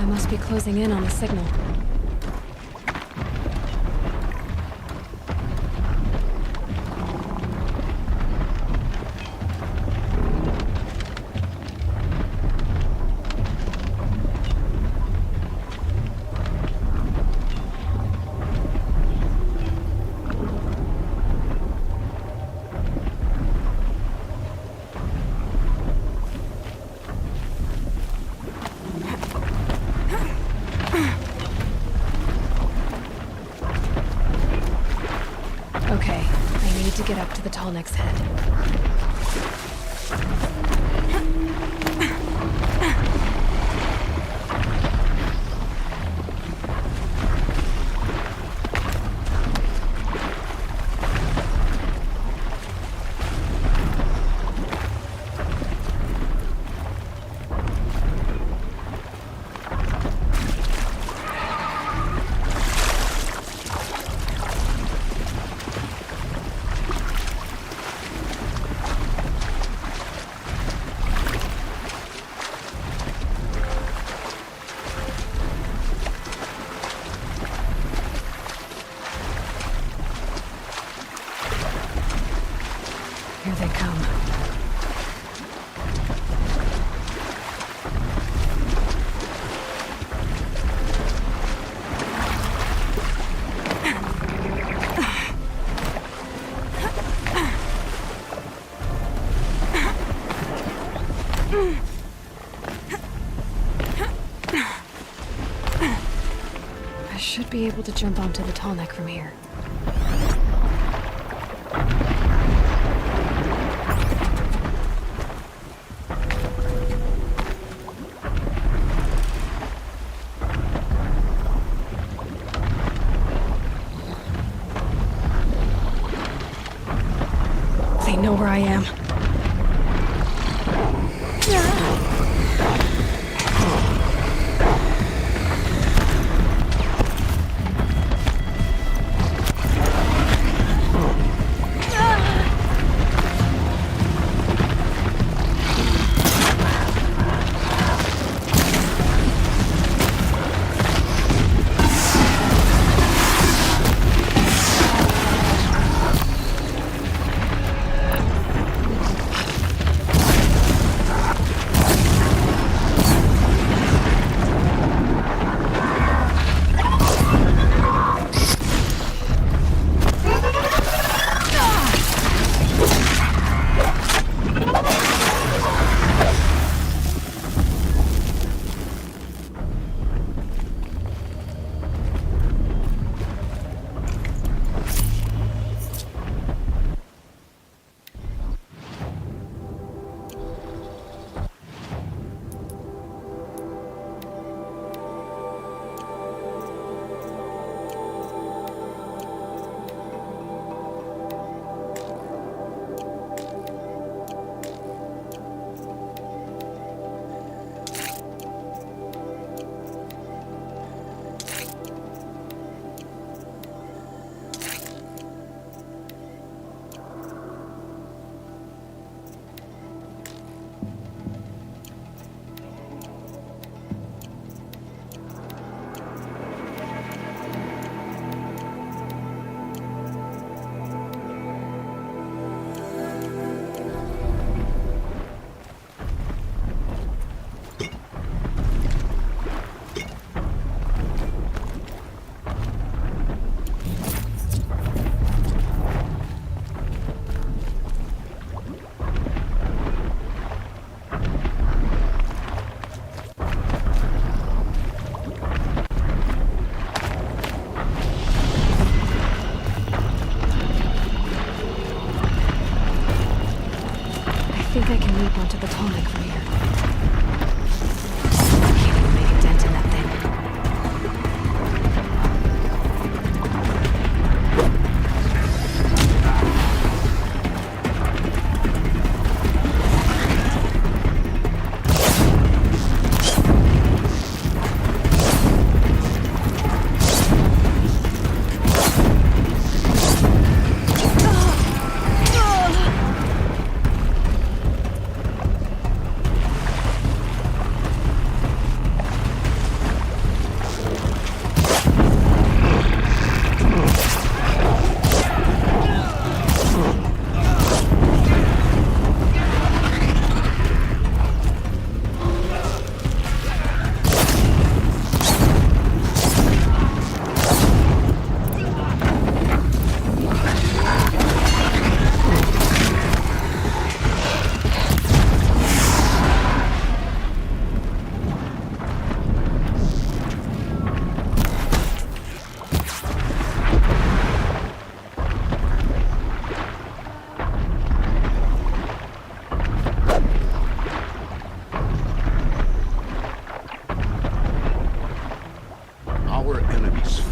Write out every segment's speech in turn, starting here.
I must be closing in on the signal. Okay, I need to get up to the Tallneck's head. Here they come. I should be able to jump onto the Tallneck from here. They know where I am.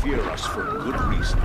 fear us for good reason.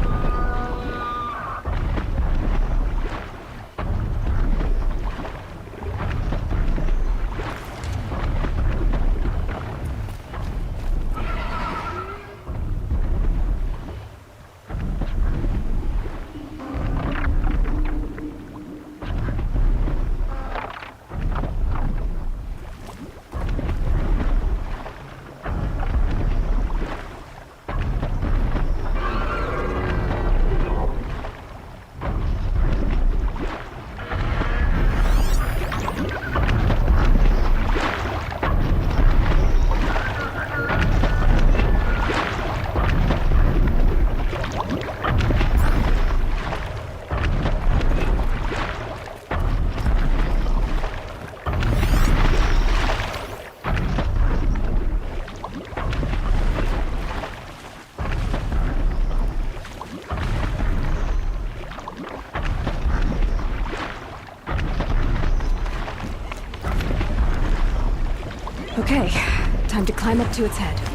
Okay, time to climb up to its head.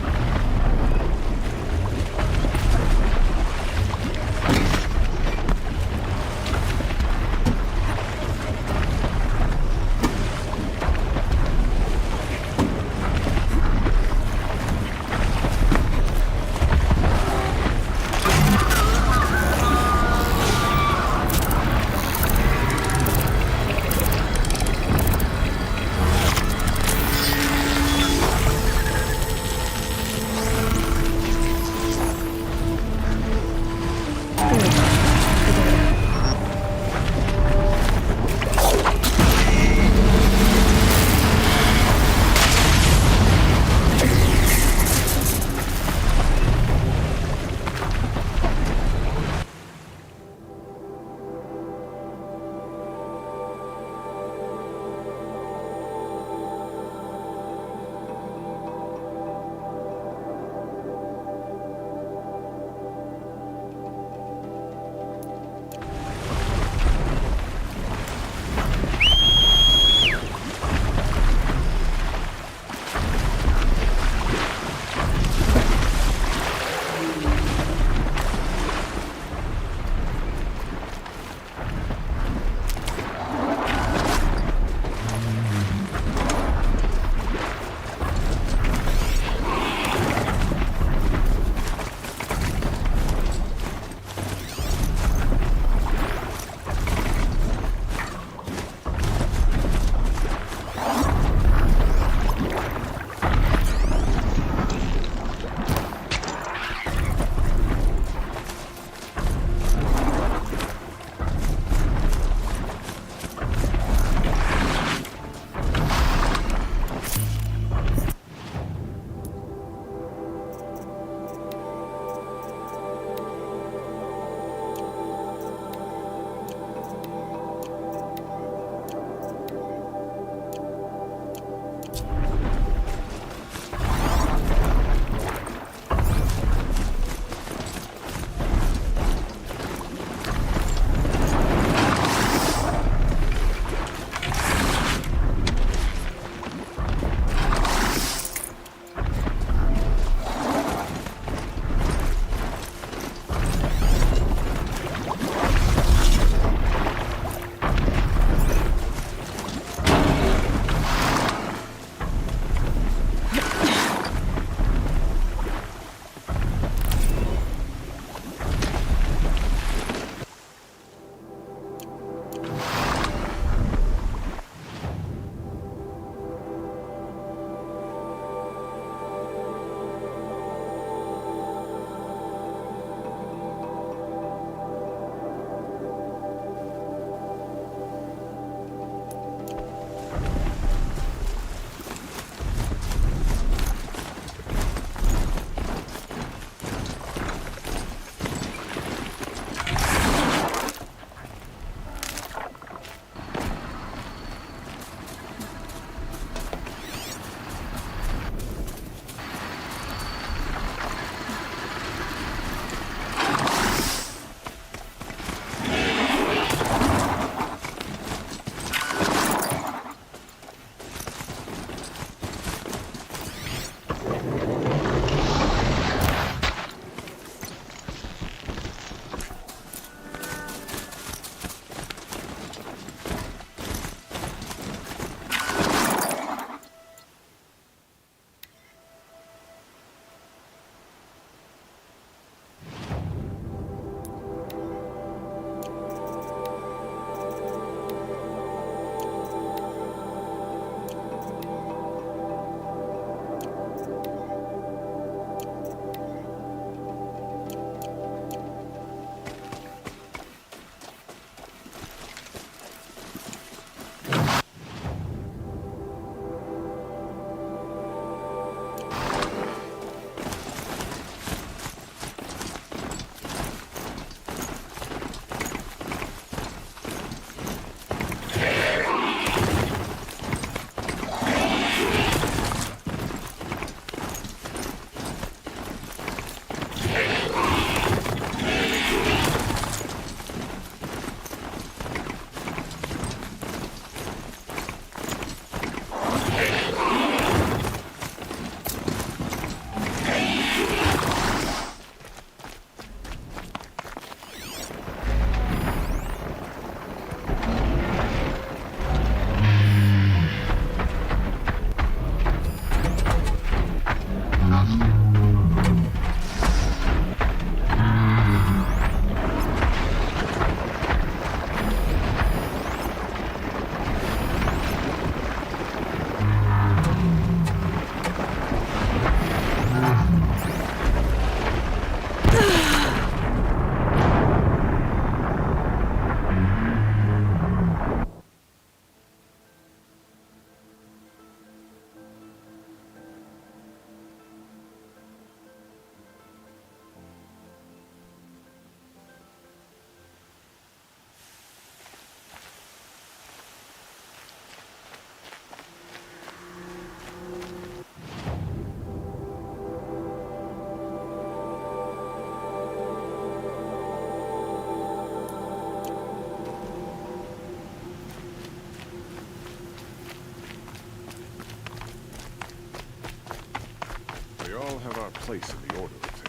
We all have our place in the order of things.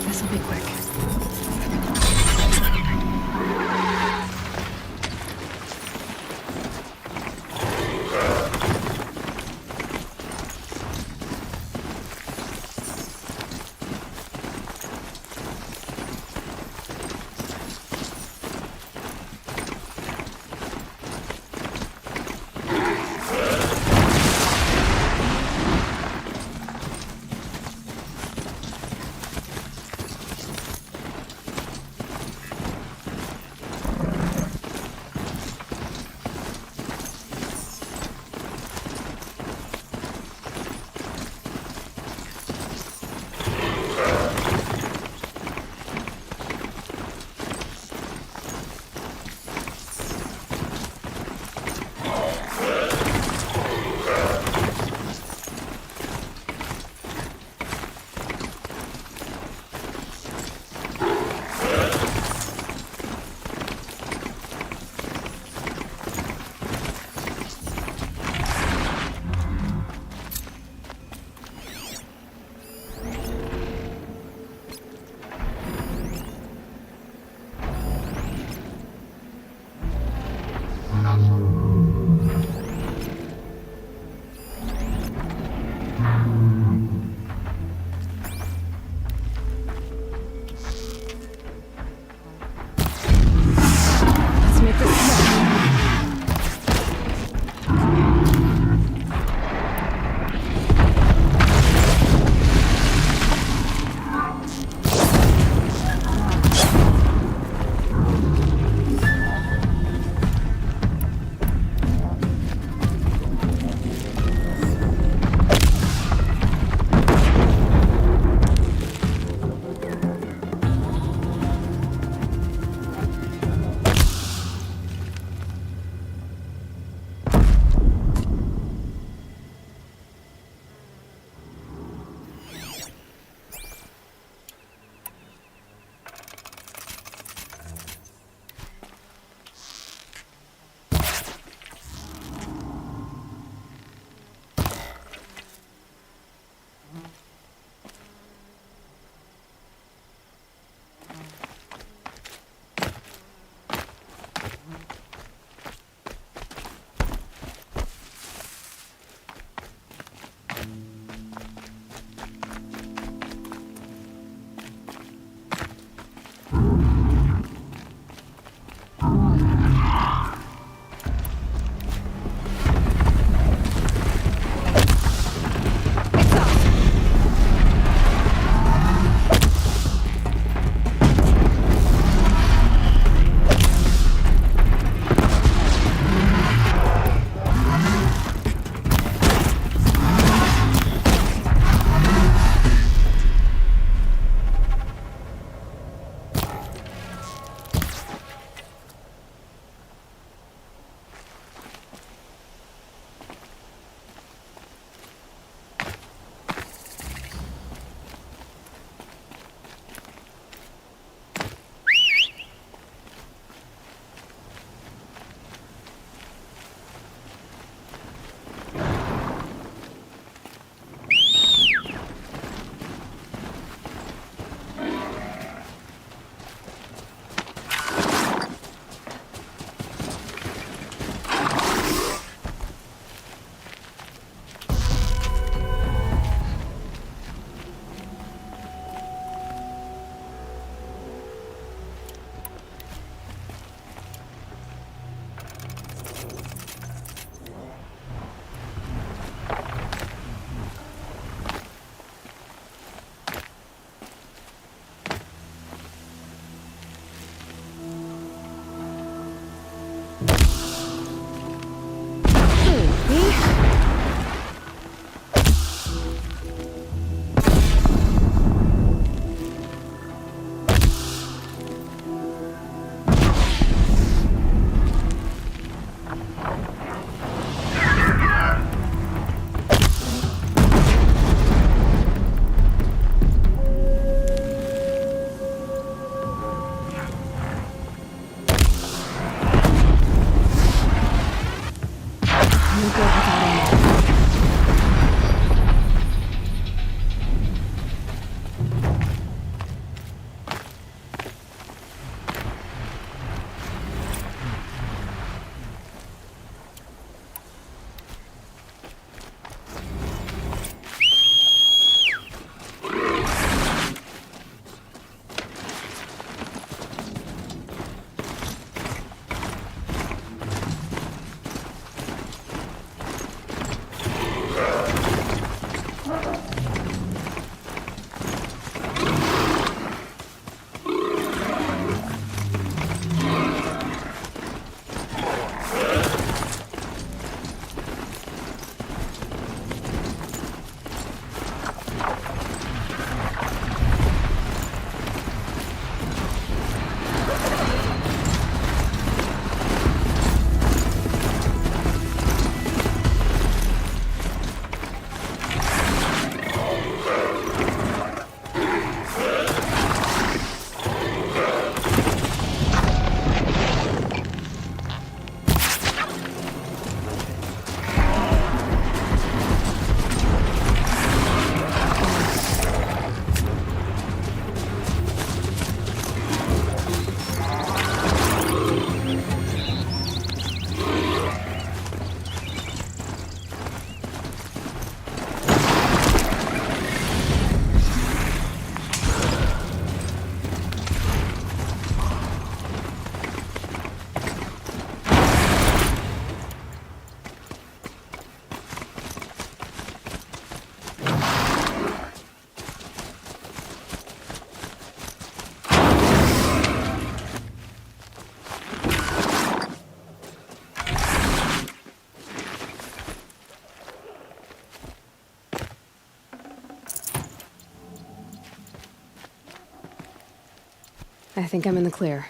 This'll be quick. Let's make this quick. I think I'm in the clear.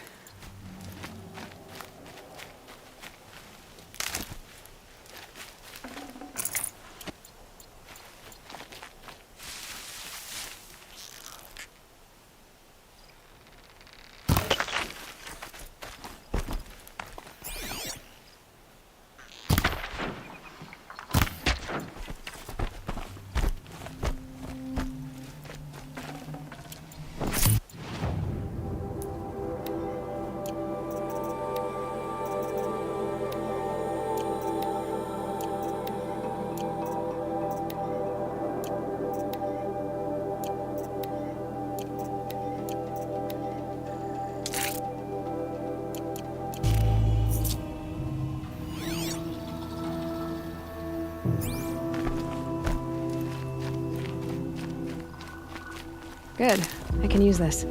Good. I can use this.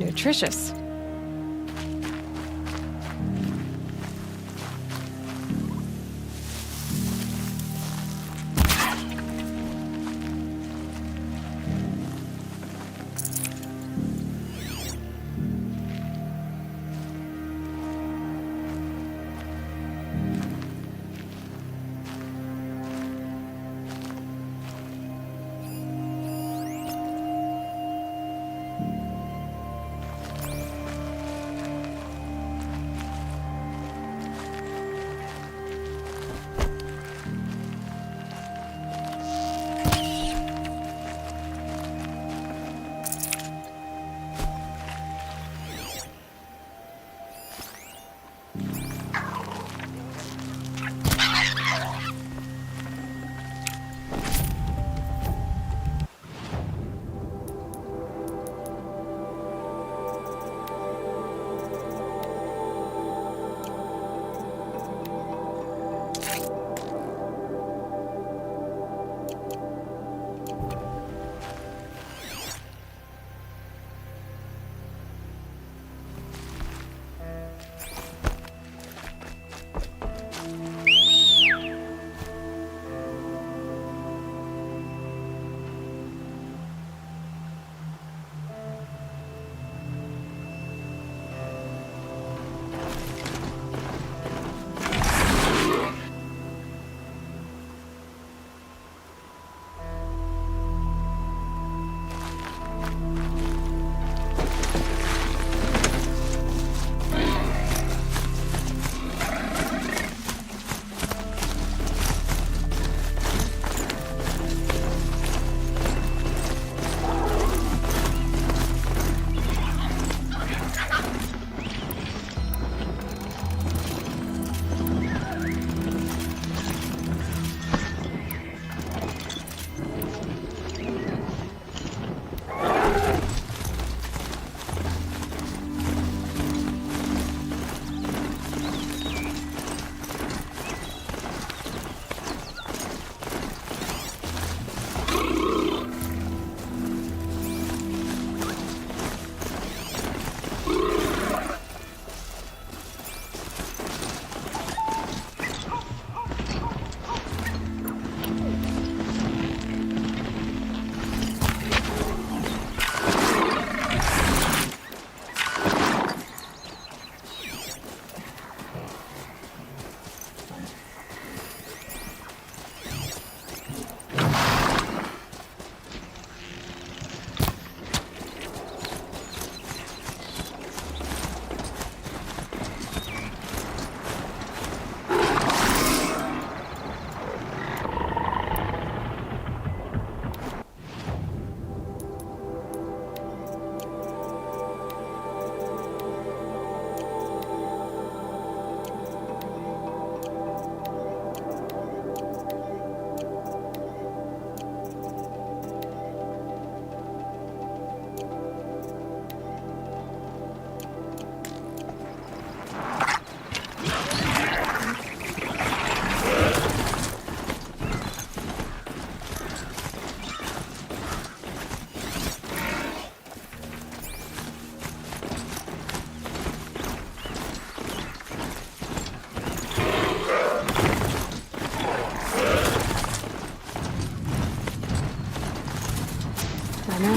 Nutritious.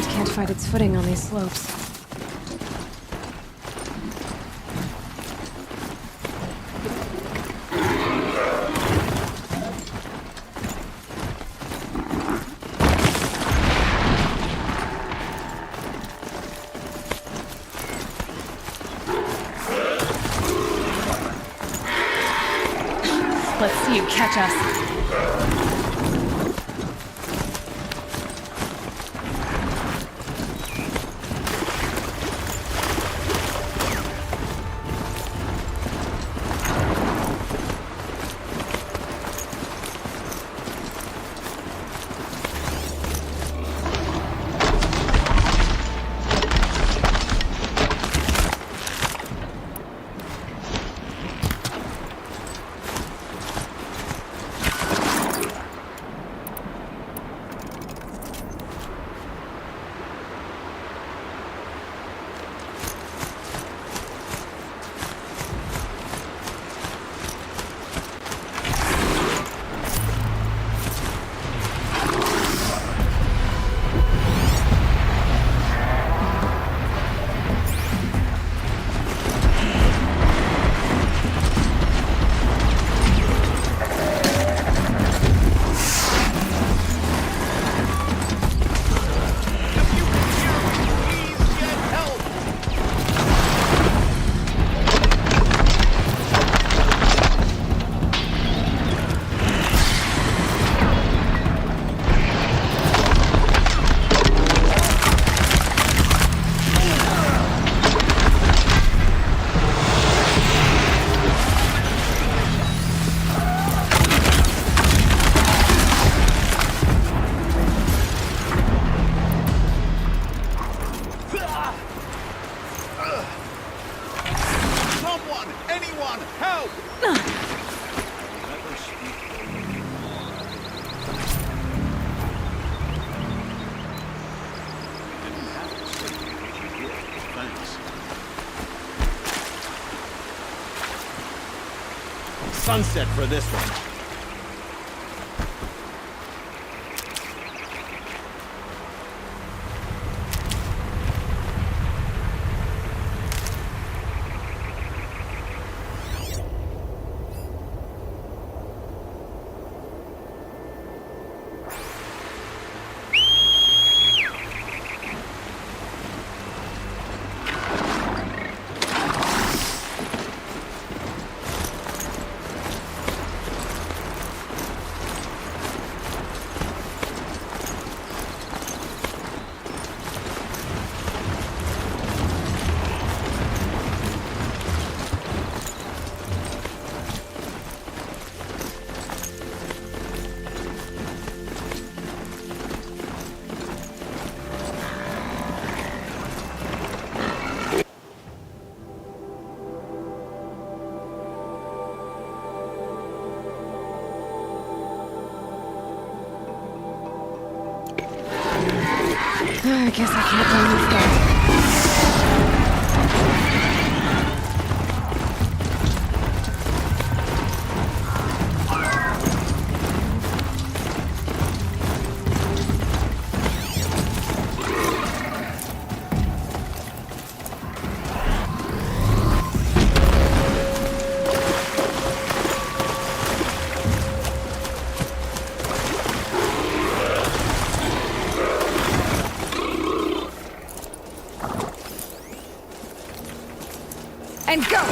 wind can't find its footing on these slopes. Let's see you catch us. Someone! Anyone! Help! Sunset for this one. I guess I can't blame these guys. And go!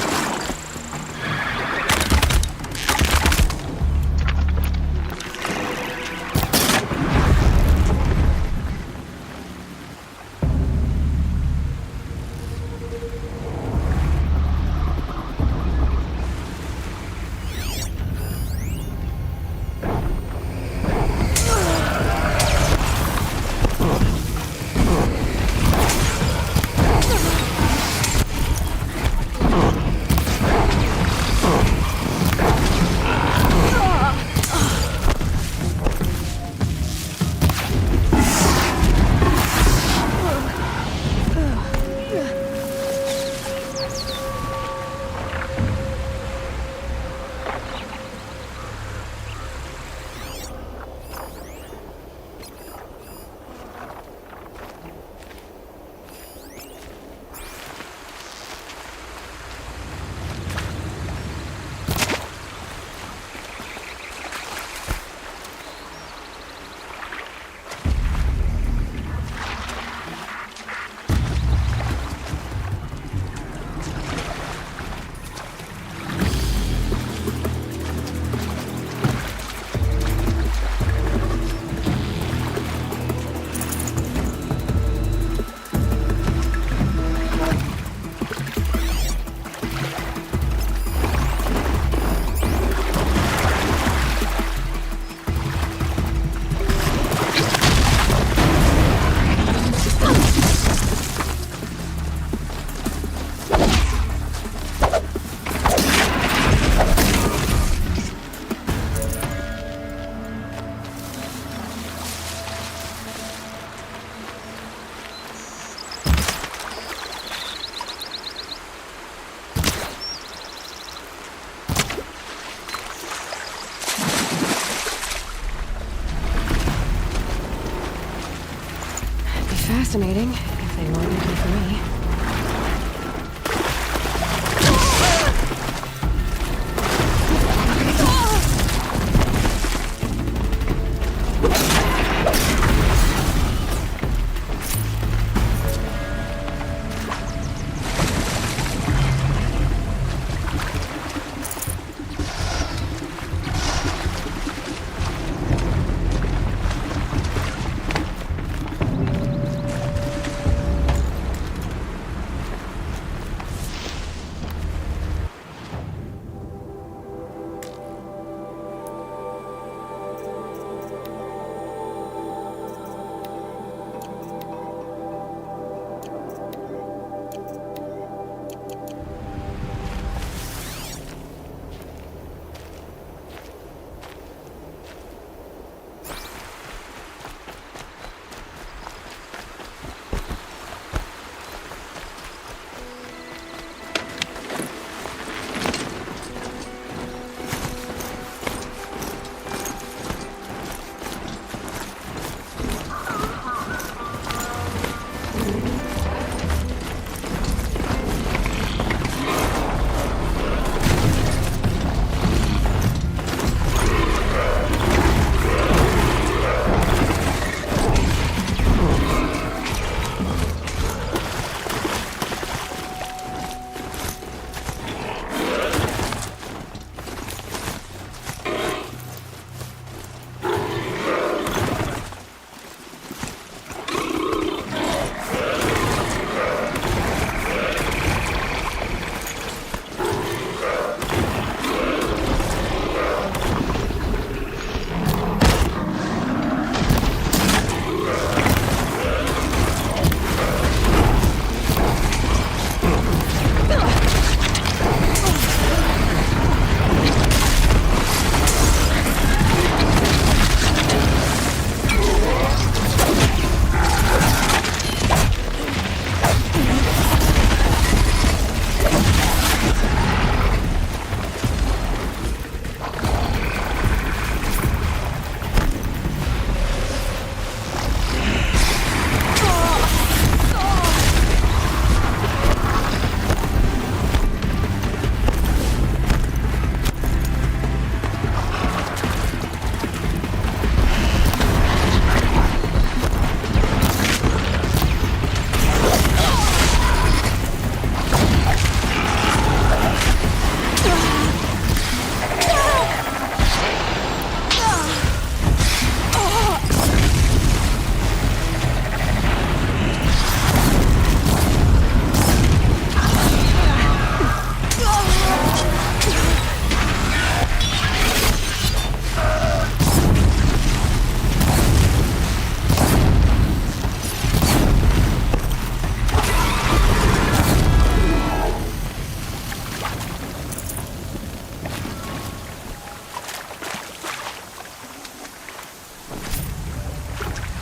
be fascinating if they weren't looking for me.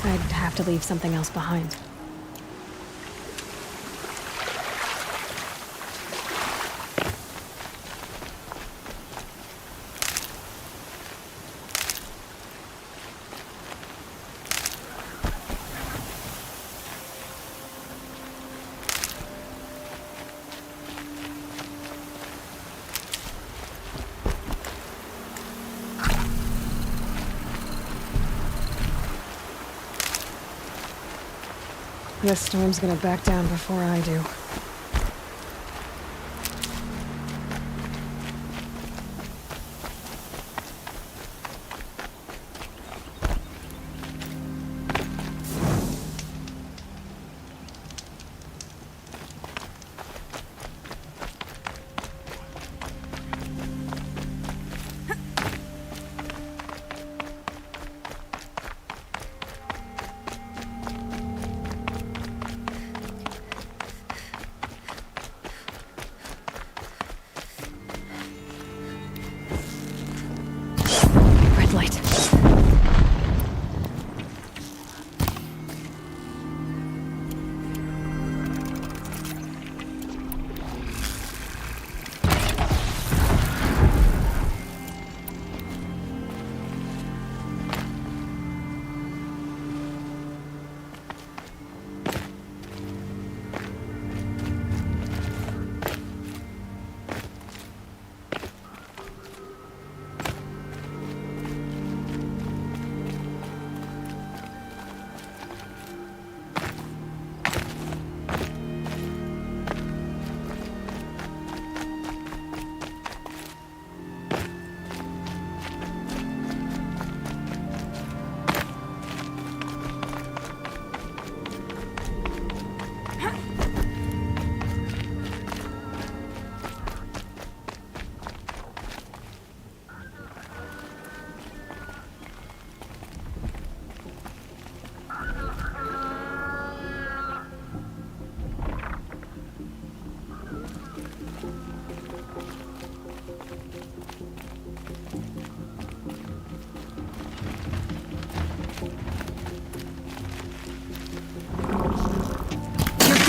I'd have to leave something else behind. This storm's gonna back down before I do.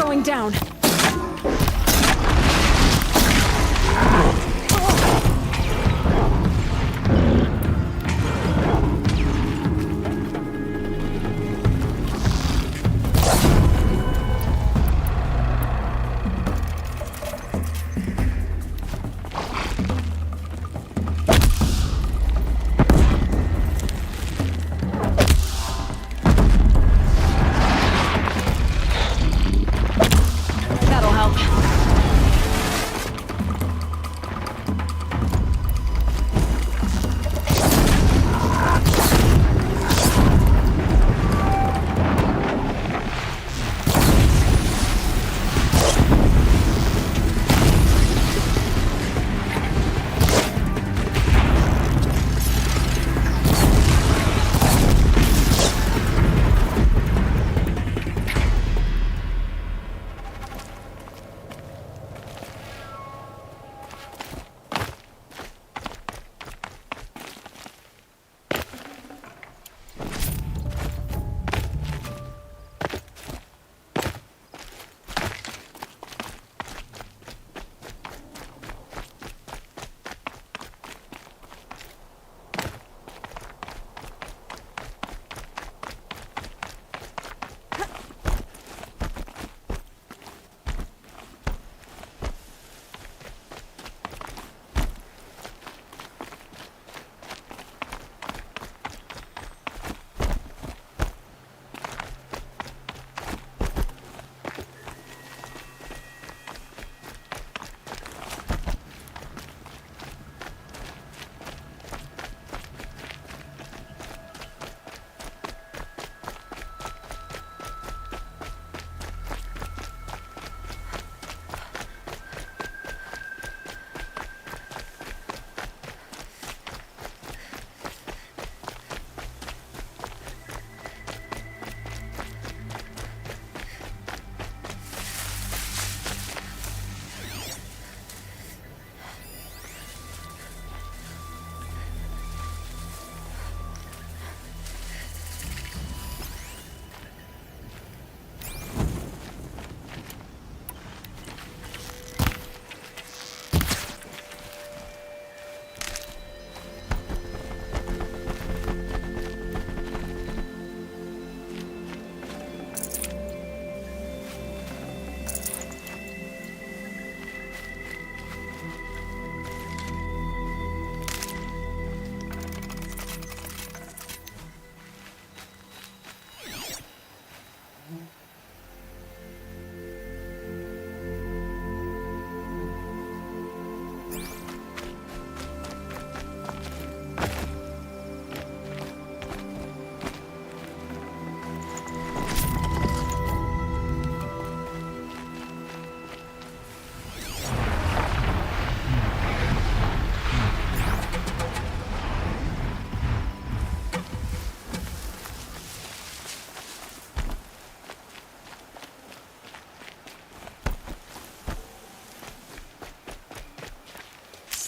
going down. That'll help.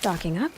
Stocking up.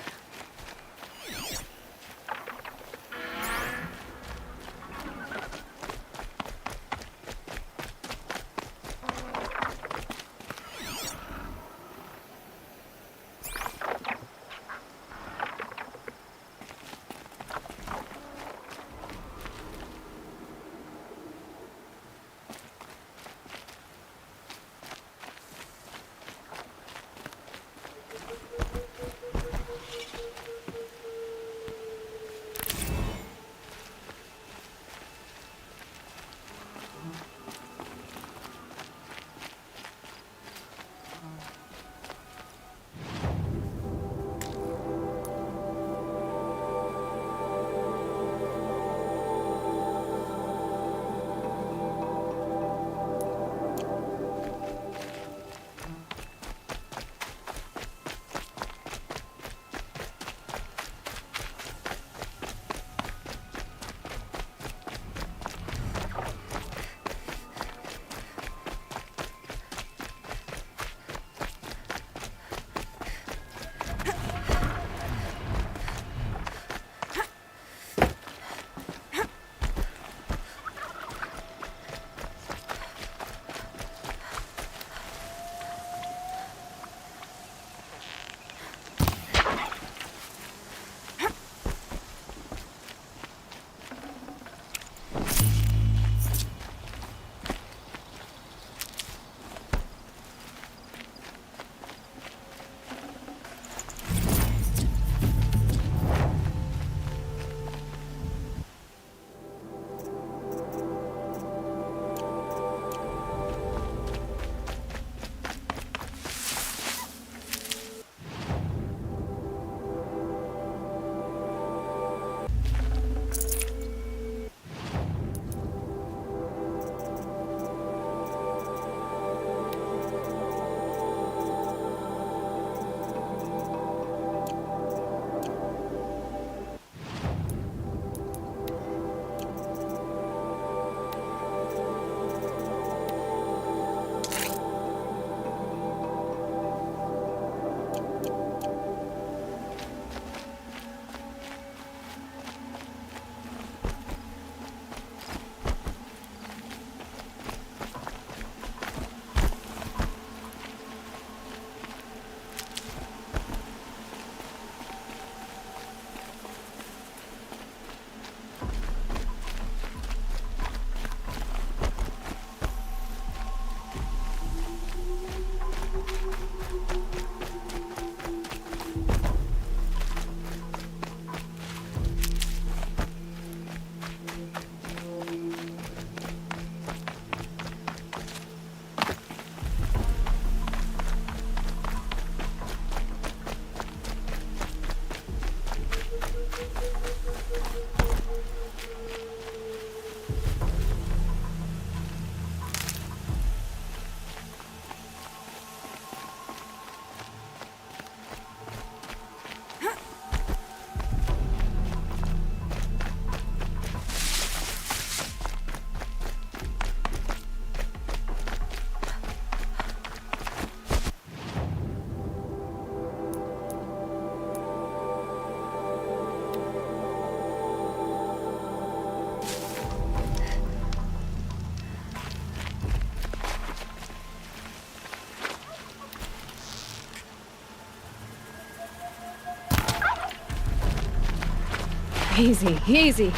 Easy, easy.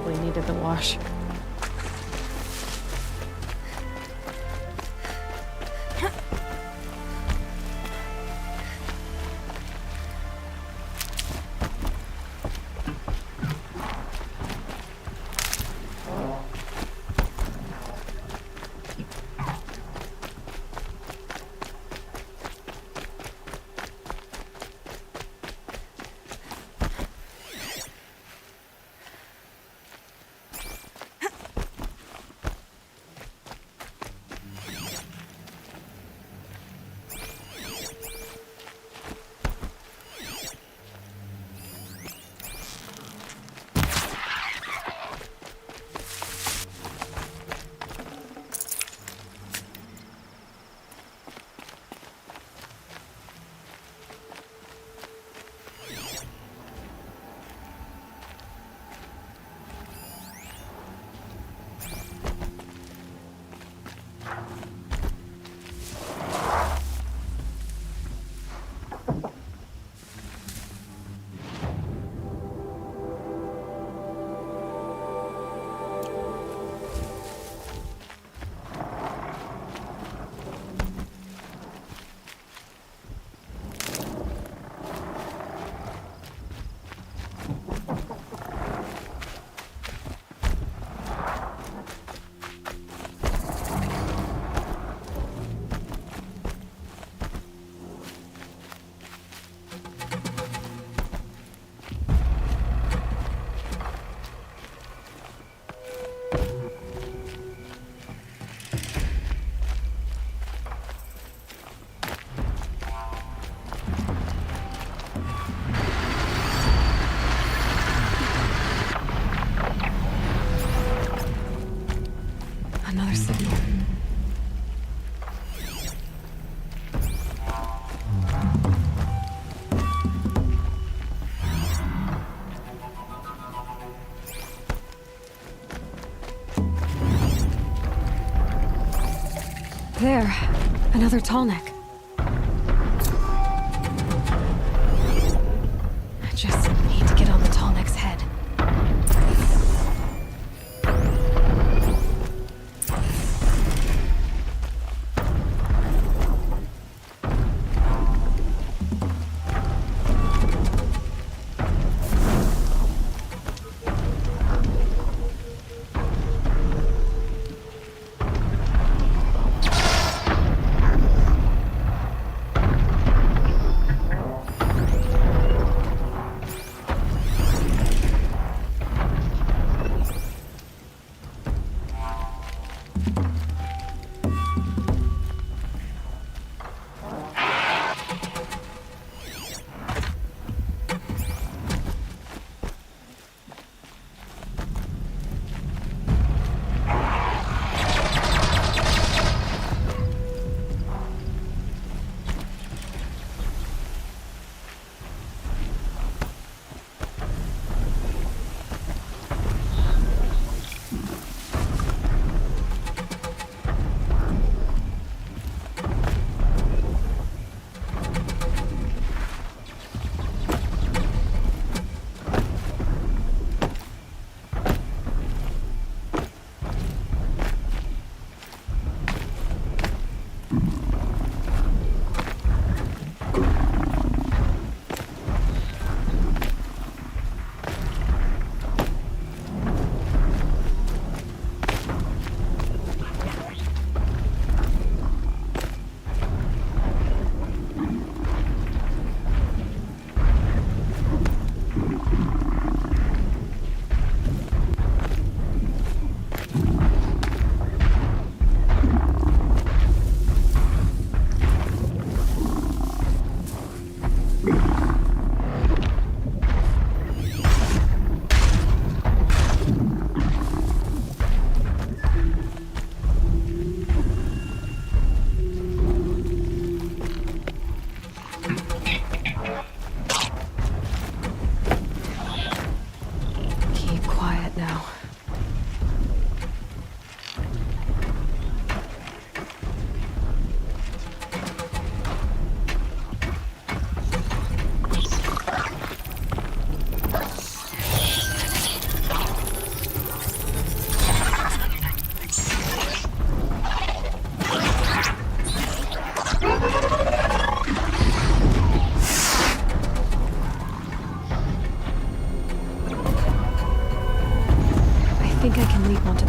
Probably needed the wash. Another signal. There, another tall neck. I just need to get on the tall neck's head.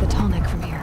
the tall neck from here.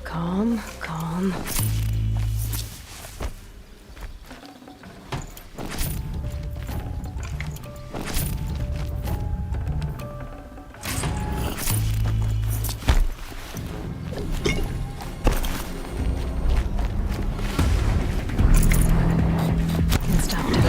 Calm, calm. Can stop it.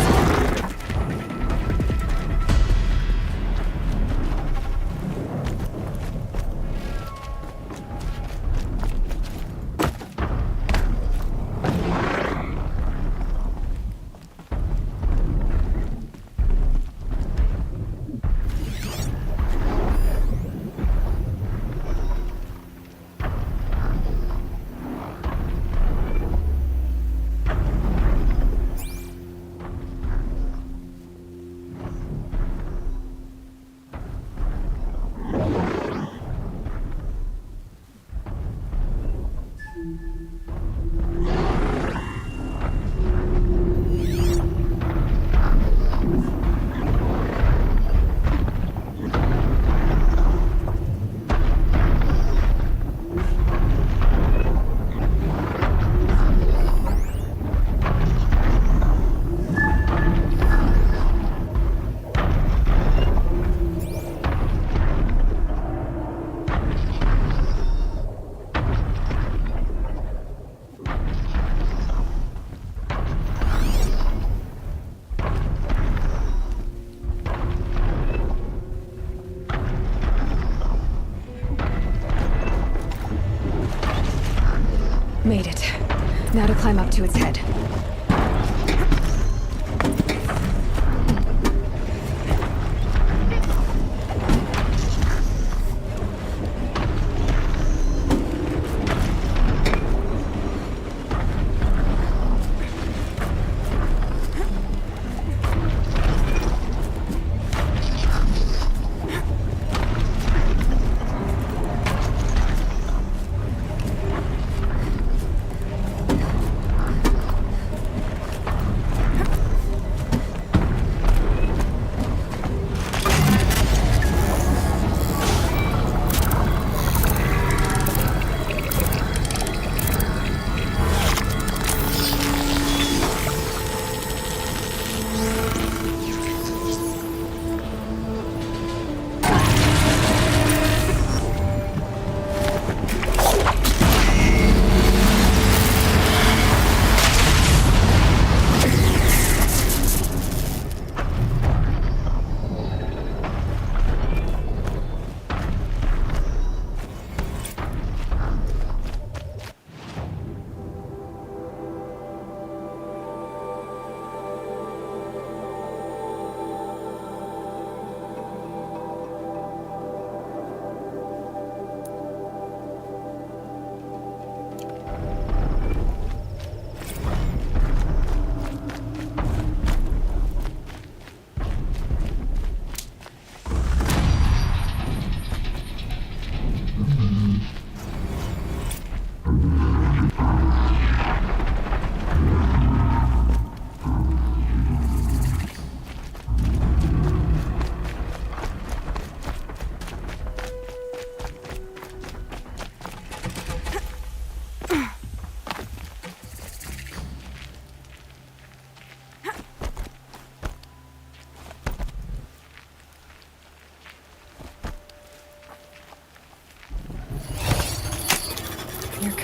Made it. Now to climb up to its head.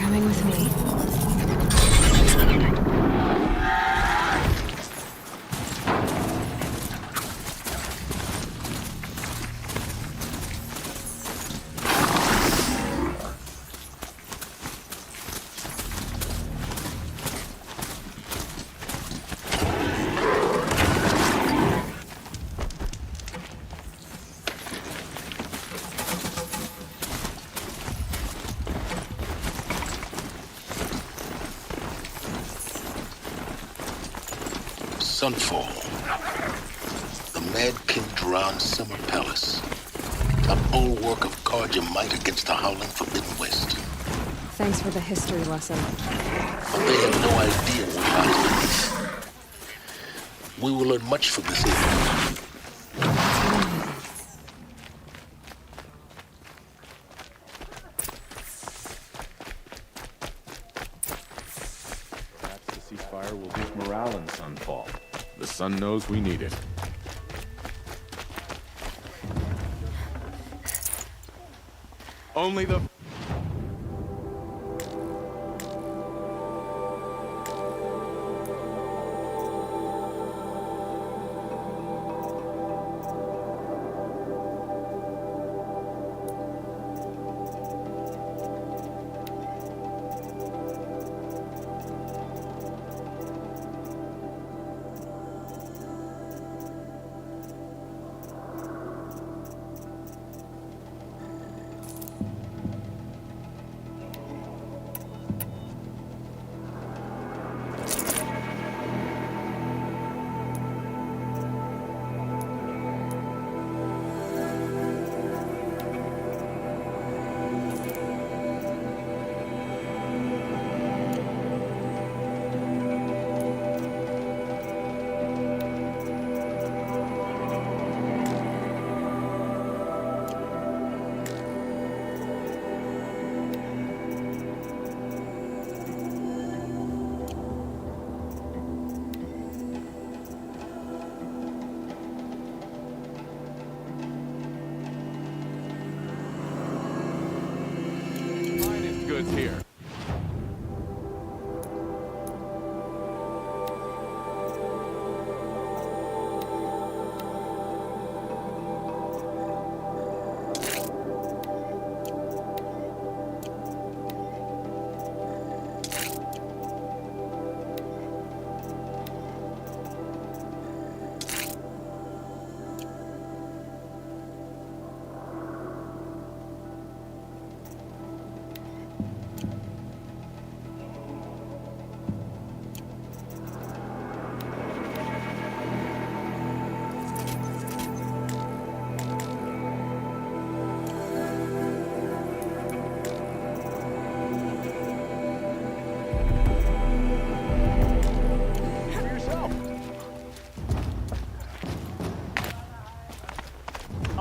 coming with me. Sunfall. The Mad King Duran's summer palace. A bulwark of guard your might against the howling Forbidden West. Thanks for the history lesson. But they have no idea what lies beneath. We will learn much from this evening. Perhaps the ceasefire will boost morale in Sunfall. The sun knows we need it. Only the... goods here.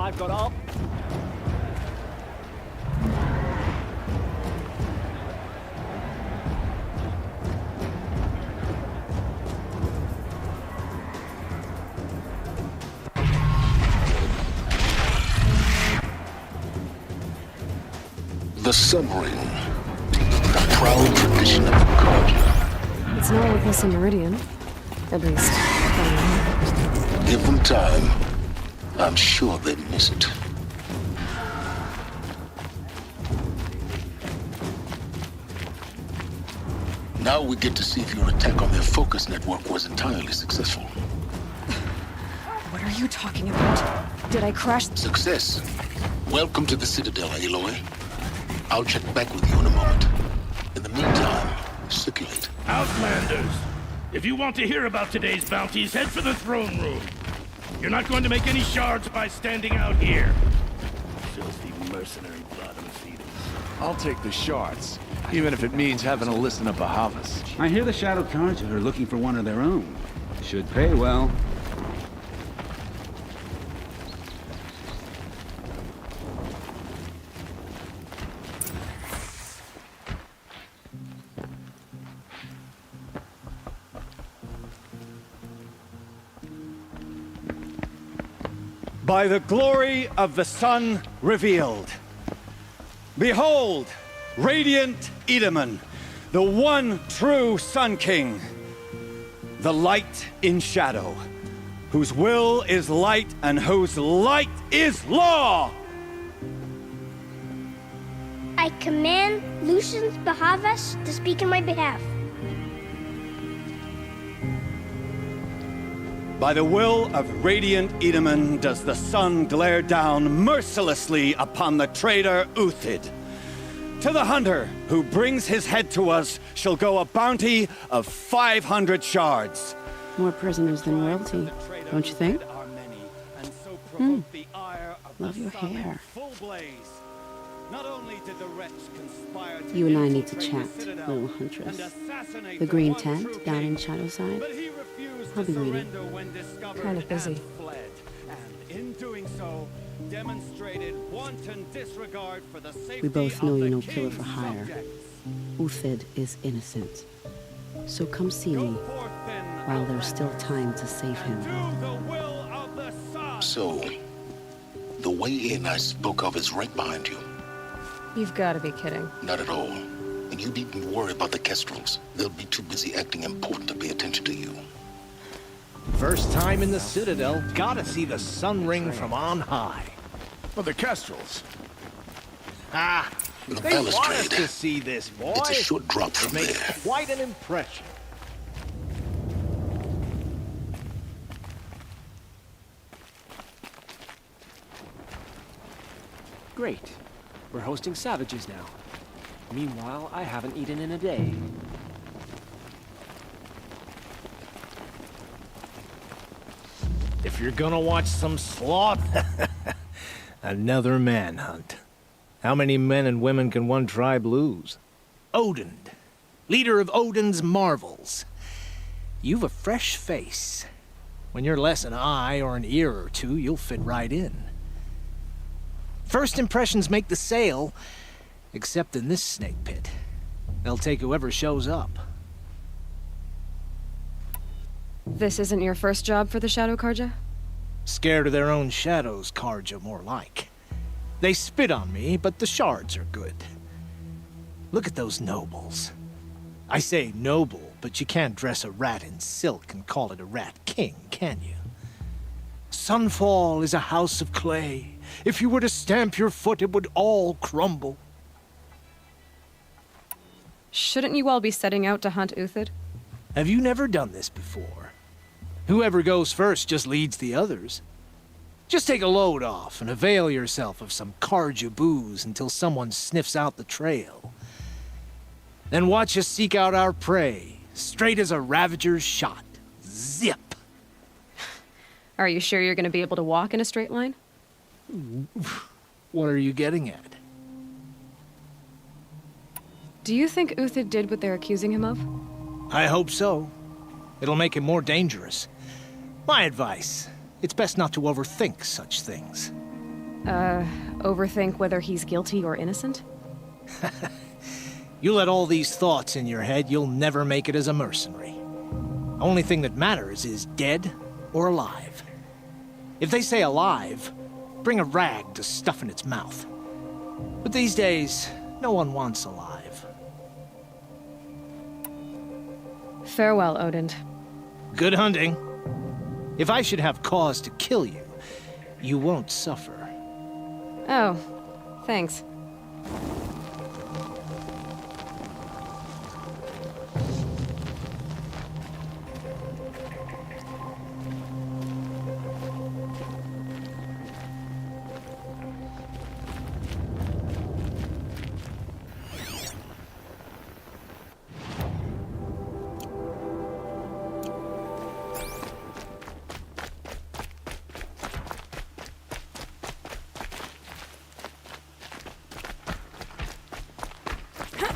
I've got all. The submarine. A proud tradition of the Carja. It's not worthless in Meridian. At least, Give them time. I'm sure they miss it. Now we get to see if your attack on their focus network was entirely successful. what are you talking about? Did I crash? Success. Welcome to the Citadel, Aloy. I'll check back with you in a moment. In the meantime, circulate. Outlanders! If you want to hear about today's bounties, head for the throne room. You're not going to make any shards by standing out here. Filthy mercenary bottom feeders. I'll take the shards, even if it means having to listen to Bahavas. I hear the Shadow Carja are looking for one of their own. Should pay well. By the glory of the sun revealed. Behold, Radiant Edaman, the one true Sun King. The light in shadow, whose will is light and whose light is law! I command Lucius Bahavas to speak in my behalf. By the will of Radiant Edaman does the sun glare down mercilessly upon the traitor Uthid. To the hunter who brings his head to us shall go a bounty of 500 shards. More prisoners than royalty, don't you think? Love your hair. You and I need to chat, little huntress. The green tent down in Shadowside. I'll be reading. Kind of busy. We both know you're no killer for hire. Uthid is innocent. So come see me while there's still time to save him. So, the way in I spoke of is right behind you. You've got to be kidding. Not at all. And you needn't worry about the Kestrels. They'll be too busy acting important to pay attention to you. First time in the Citadel, gotta see the sun ring from on high. Well, the Kestrels. Ah, The they want us balustrade. to see this, boy. It's a short drop It from makes there. quite an impression. Great. We're hosting savages now. Meanwhile, I haven't eaten in a day. If you're gonna watch some slaughter, another manhunt. How many men and women can one tribe lose? Odin, leader of Odin's marvels. You've a fresh face. When you're less an eye or an ear or two, you'll fit right in. First impressions make the sale, except in this snake pit. They'll take whoever shows up. This isn't your first job for the Shadow Karja? Scared of their own shadows, Karja, more like. They spit on me, but the shards are good. Look at those nobles. I say noble, but you can't dress a rat in silk and call it a rat king, can you? Sunfall is a house of clay. If you were to stamp your foot, it would all crumble. Shouldn't you all be setting out to hunt Uthid? Have you never done this before? Whoever goes first just leads the others. Just take a load off and avail yourself of some Karja booze until someone sniffs out the trail. Then watch us seek out our prey, straight as a ravager's shot. Zip! Are you sure you're going to be able to walk in a straight line? What are you getting at? Do you think Uthid did what they're accusing him of? I hope so. It'll make him more dangerous. My advice, it's best not to overthink such things. Overthink whether he's guilty or innocent? You let all these thoughts in your head, you'll never make it as a mercenary. Only thing that matters is dead or alive. If they say alive, bring a rag to stuff in its mouth. But these days, no one wants alive. Farewell, Odin. Good hunting. If I should have cause to kill you, you won't suffer. Oh, thanks.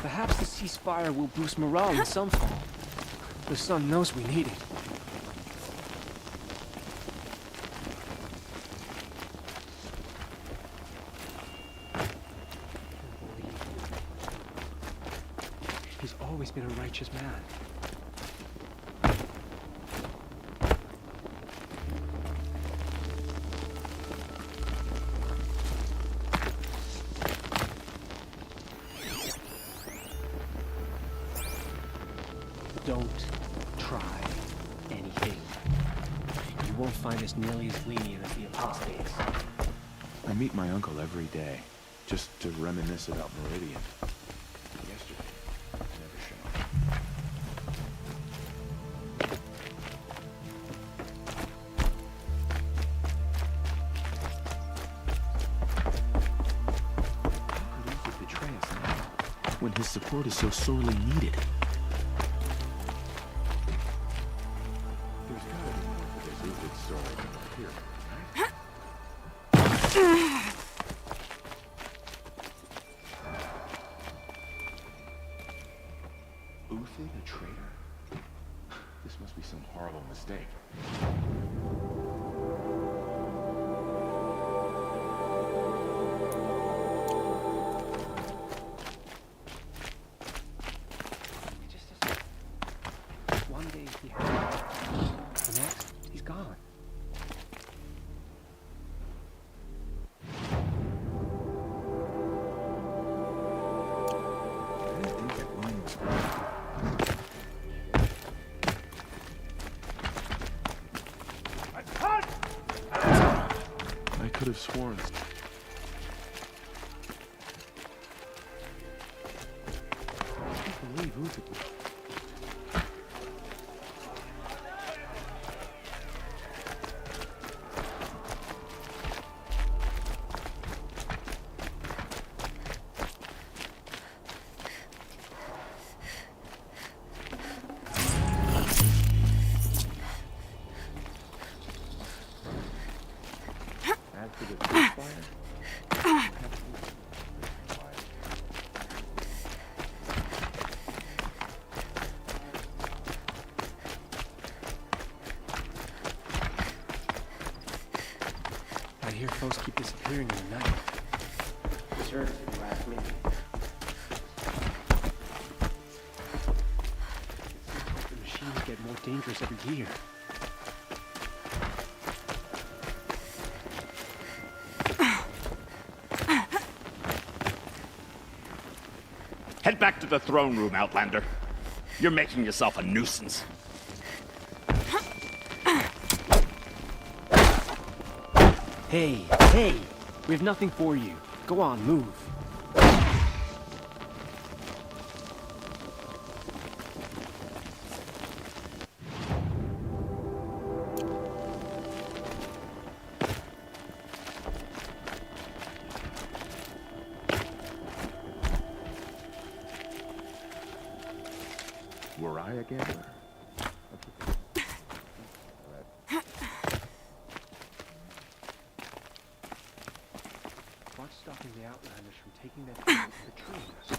Perhaps the ceasefire will boost morale in Sunfall. The sun knows we need it. He's always been a righteous man. don't try anything. You won't find us nearly as lenient as the apostates. I meet my uncle every day, just to reminisce about Meridian. Yesterday, never shown. How could Uther betray us now, when his support is so sorely needed? There's gotta be more to this Uther story than appears, right? Uthid, a traitor? This must be some horrible mistake. It just isn't. One day he has, the next he's gone. I didn't think that woman was... I could have sworn. I can't believe Uthid. As to the ceasefire, I hear foes keep disappearing in the night. Sure, if you ask me. It seems like the machines get more dangerous every year. Head back to the throne room, Outlander. You're making yourself a nuisance. Hey, hey! We have nothing for you. Go on, move. were I a gambler? What's stopping the Outlanders from taking their time and betraying us?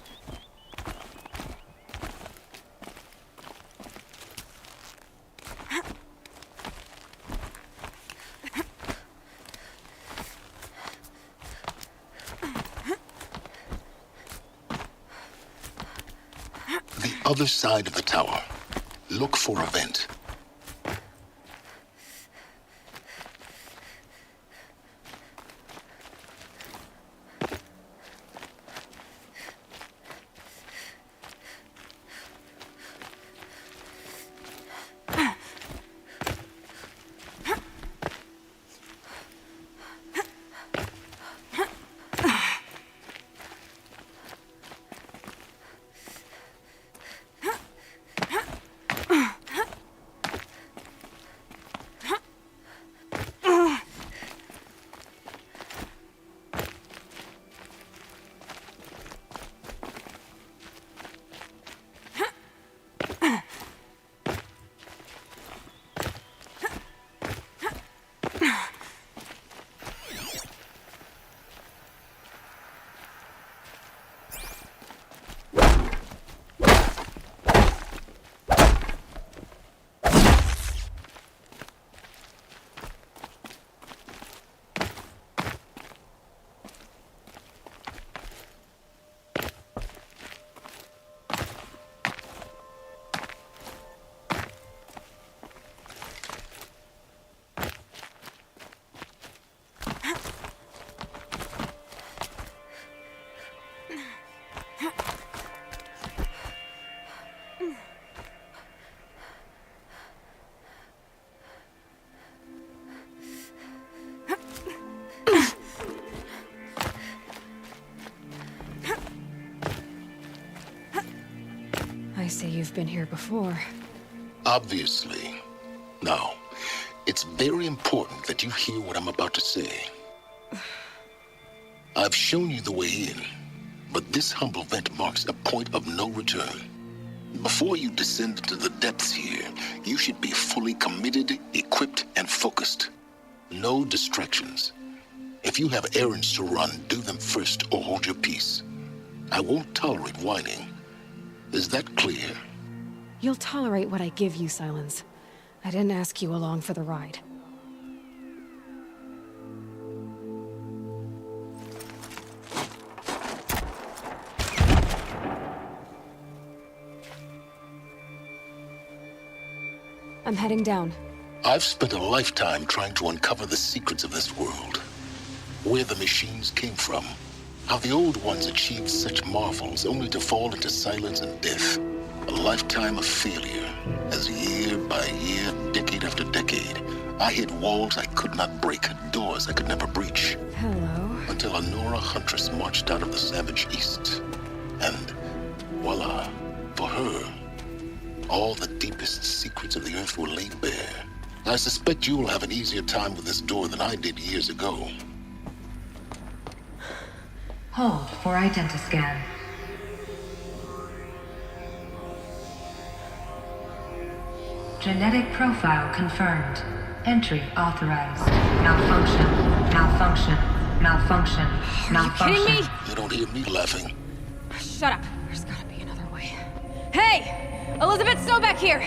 The other side of the tower. Look for a vent. you've been here before. Obviously. Now, it's very important that you hear what I'm about to say. I've shown you the way in, but this humble vent marks a point of no return. Before you descend into the depths here, you should be fully committed, equipped, and focused. No distractions. If you have errands to run, do them first or hold your peace. I won't tolerate whining. Is that clear? You'll tolerate what I give you, Silence. I didn't ask you along for the ride. I'm heading down. I've spent a lifetime trying to uncover the secrets of this world. Where the machines came from. How the old ones achieved such marvels only to fall into silence and death. A lifetime of failure, as year by year, decade after decade, I hit walls I could not break, doors I could never breach. Hello. Until a Nora huntress marched out of the savage east. And voila, for her, all the deepest secrets of the earth were laid bare. I suspect you will have an easier time with this door than I did years ago. Hold for identiscan. Genetic profile confirmed. Entry authorized. Malfunction. Malfunction. Malfunction. Malfunction. Are you kidding me? You don't hear me laughing. Shut up. There's gotta be another way. Hey! Elizabeth Snowback here!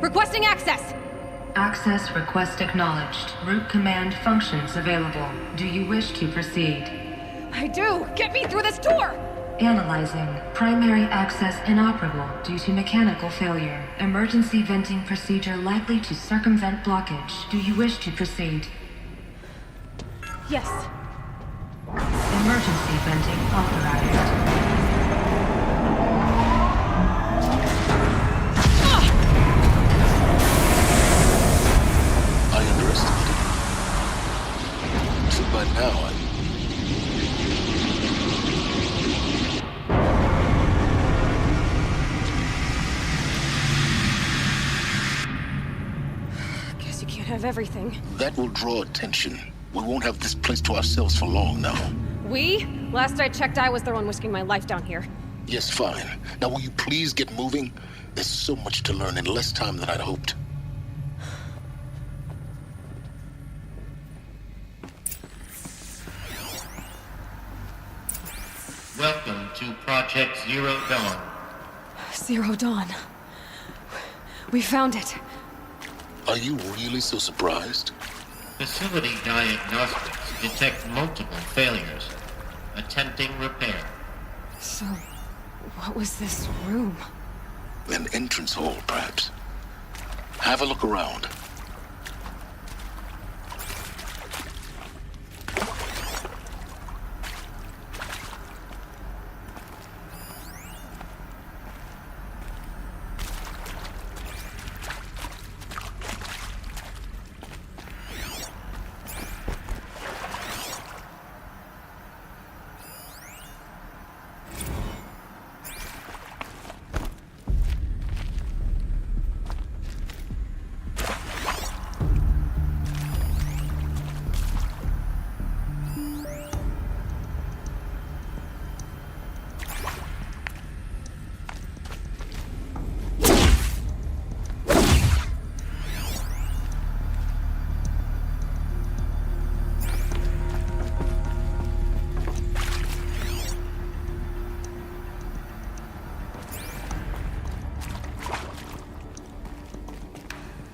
Requesting access! Access request acknowledged. Root command functions available. Do you wish to proceed? I do! Get me through this door! Analyzing. Primary access inoperable due to mechanical failure. Emergency venting procedure likely to circumvent blockage. Do you wish to proceed? Yes. Emergency venting authorized. I underestimated. So by now, Guess you can't have everything. that will draw attention. We won't have this place to ourselves for long now. We? Last I checked, I was the one risking my life down here. Yes, fine. Now will you please get moving? There's so much to learn in less time than I'd hoped. Welcome to Project Zero Dawn. Zero Dawn. We found it. Are you really so surprised? Facility diagnostics detect multiple failures. Attempting repair. So, what was this room? An entrance hall, perhaps. Have a look around.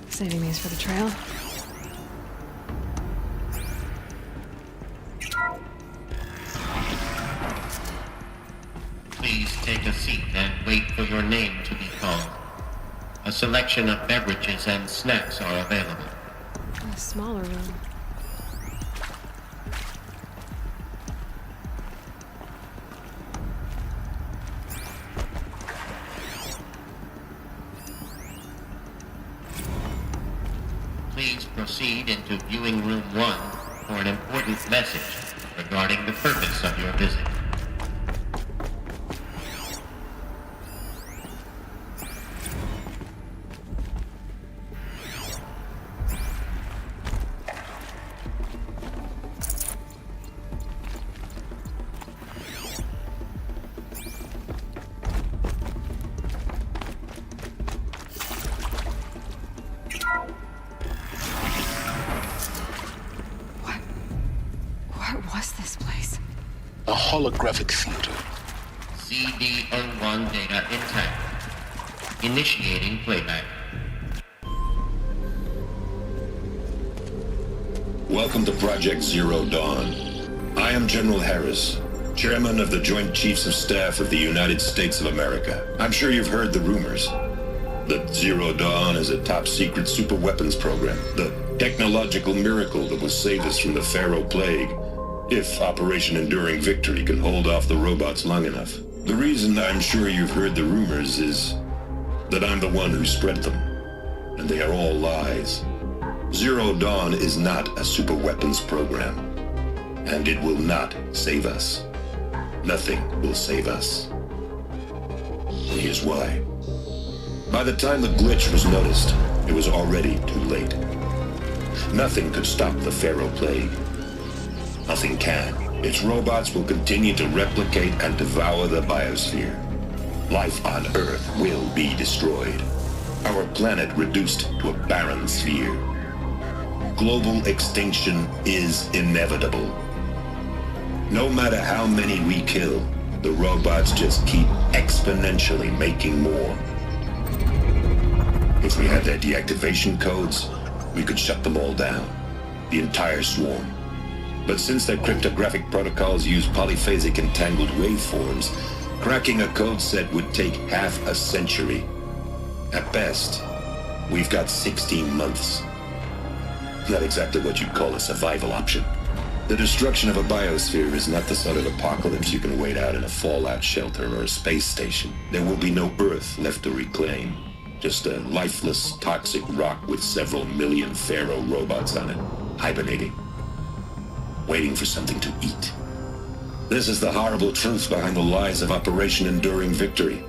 Saving these for the trail. Please take a seat and wait for your name to be called. A selection of beverages and snacks are available. A smaller room. Please proceed into viewing room 1 for an important message regarding the purpose of your visit. What was this place? A holographic theater. CD01 data intact. Initiating playback. Welcome to Project Zero Dawn. I am General Harris, Chairman of the Joint Chiefs of Staff of the United States of America. I'm sure you've heard the rumors that Zero Dawn is a top-secret superweapons program, the technological miracle that will save us from the Pharaoh Plague, if Operation Enduring Victory can hold off the robots long enough. The reason I'm sure you've heard the rumors is that I'm the one who spread them, and they are all lies. Zero Dawn is not a superweapons program, and it will not save us. Nothing will save us. And here's why. By the time the glitch was noticed, it was already too late. Nothing could stop the Pharaoh Plague. Nothing can. Its robots will continue to replicate and devour the biosphere. Life on Earth will be destroyed. Our planet reduced to a barren sphere. Global extinction is inevitable. No matter how many we kill, the robots just keep exponentially making more. If we had their deactivation codes, we could shut them all down. The entire swarm. But since their cryptographic protocols use polyphasic entangled waveforms, cracking a code set would take half a century. At best, we've got 16 months. Not exactly what you'd call a survival option. The destruction of a biosphere is not the sort of apocalypse you can wait out in a fallout shelter or a space station. There will be no Earth left to reclaim. Just a lifeless, toxic rock with several million Pharaoh robots on it, hibernating, waiting for something to eat. This is the horrible truth behind the lies of Operation Enduring Victory.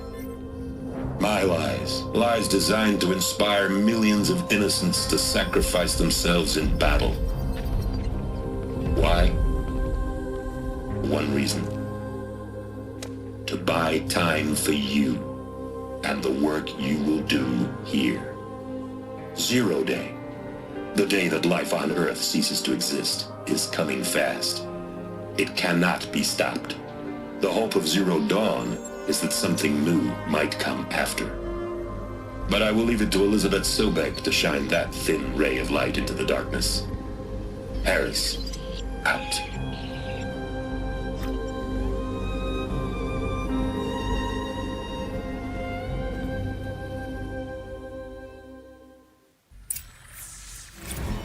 My lies. Lies designed to inspire millions of innocents to sacrifice themselves in battle. Why? One reason. To buy time for you and the work you will do here. Zero Day, the day that life on Earth ceases to exist, is coming fast. It cannot be stopped. The hope of Zero Dawn is that something new might come after. But I will leave it to Elizabeth Sobek to shine that thin ray of light into the darkness. Harris, out.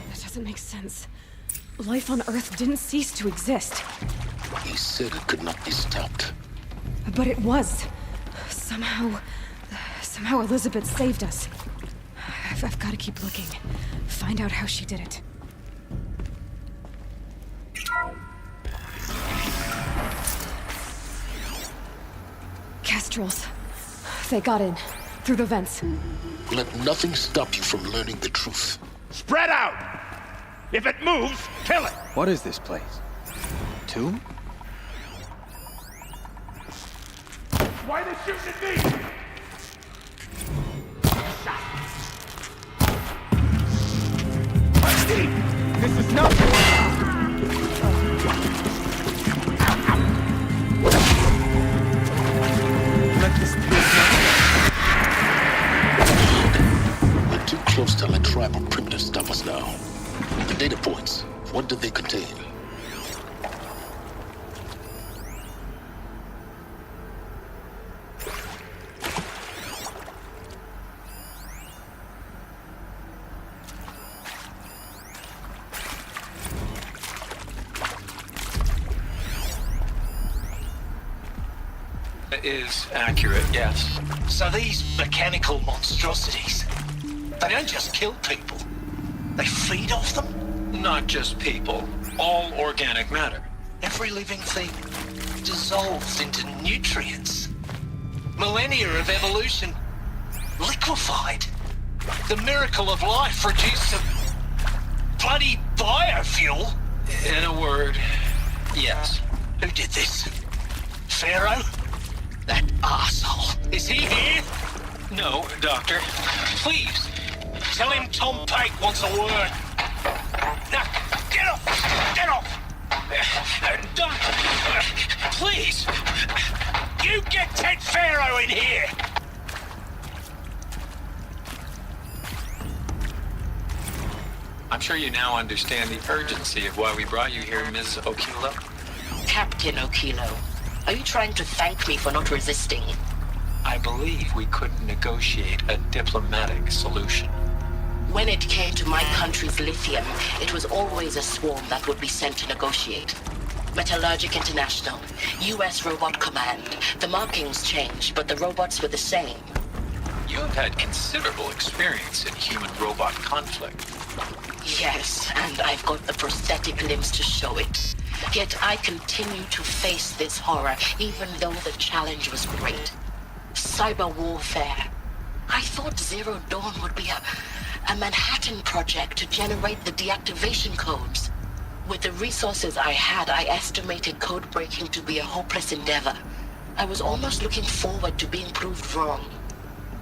That doesn't make sense. Life on Earth didn't cease to exist. He said it could not be stopped. But it was. Somehow Elizabeth saved us. I've got to keep looking. Find out how she did it. Kestrels. They got in. Through the vents. Let nothing stop you from learning the truth. Spread out! If it moves, kill it! What is this place? Tomb? Why are they shooting at me? Steve! This is not... Let this be... We're too close to let tribal primitives stop us now. The data points, what do they contain? Is accurate, yes. So these mechanical monstrosities, they don't just kill people. They feed off them? Not just people. All organic matter. Every living thing dissolves into nutrients. Millennia of evolution liquefied. The miracle of life reduced to bloody biofuel. In a word, yes. Who did this? Pharaoh? That arsehole. Is he here? No, Doctor. Please, tell him Tom Pike wants a word. Now, get off! Get off! Doc, please! You get Ted Pharaoh in here! I'm sure you now understand the urgency of why we brought you here, Ms. Okilo. Captain Okilo, are you trying to thank me for not resisting? I believe we couldn't negotiate a diplomatic solution. When it came to my country's lithium, it was always a swarm that would be sent to negotiate. Metallurgic International, U.S. Robot Command. The markings changed, but the robots were the same. You have had considerable experience in human-robot conflict. Yes, and I've got the prosthetic limbs to show it. Yet I continue to face this horror, even though the challenge was great. Cyber warfare. I thought Zero Dawn would be a Manhattan project to generate the deactivation codes. With the resources I had, I estimated code breaking to be a hopeless endeavor. I was almost looking forward to being proved wrong.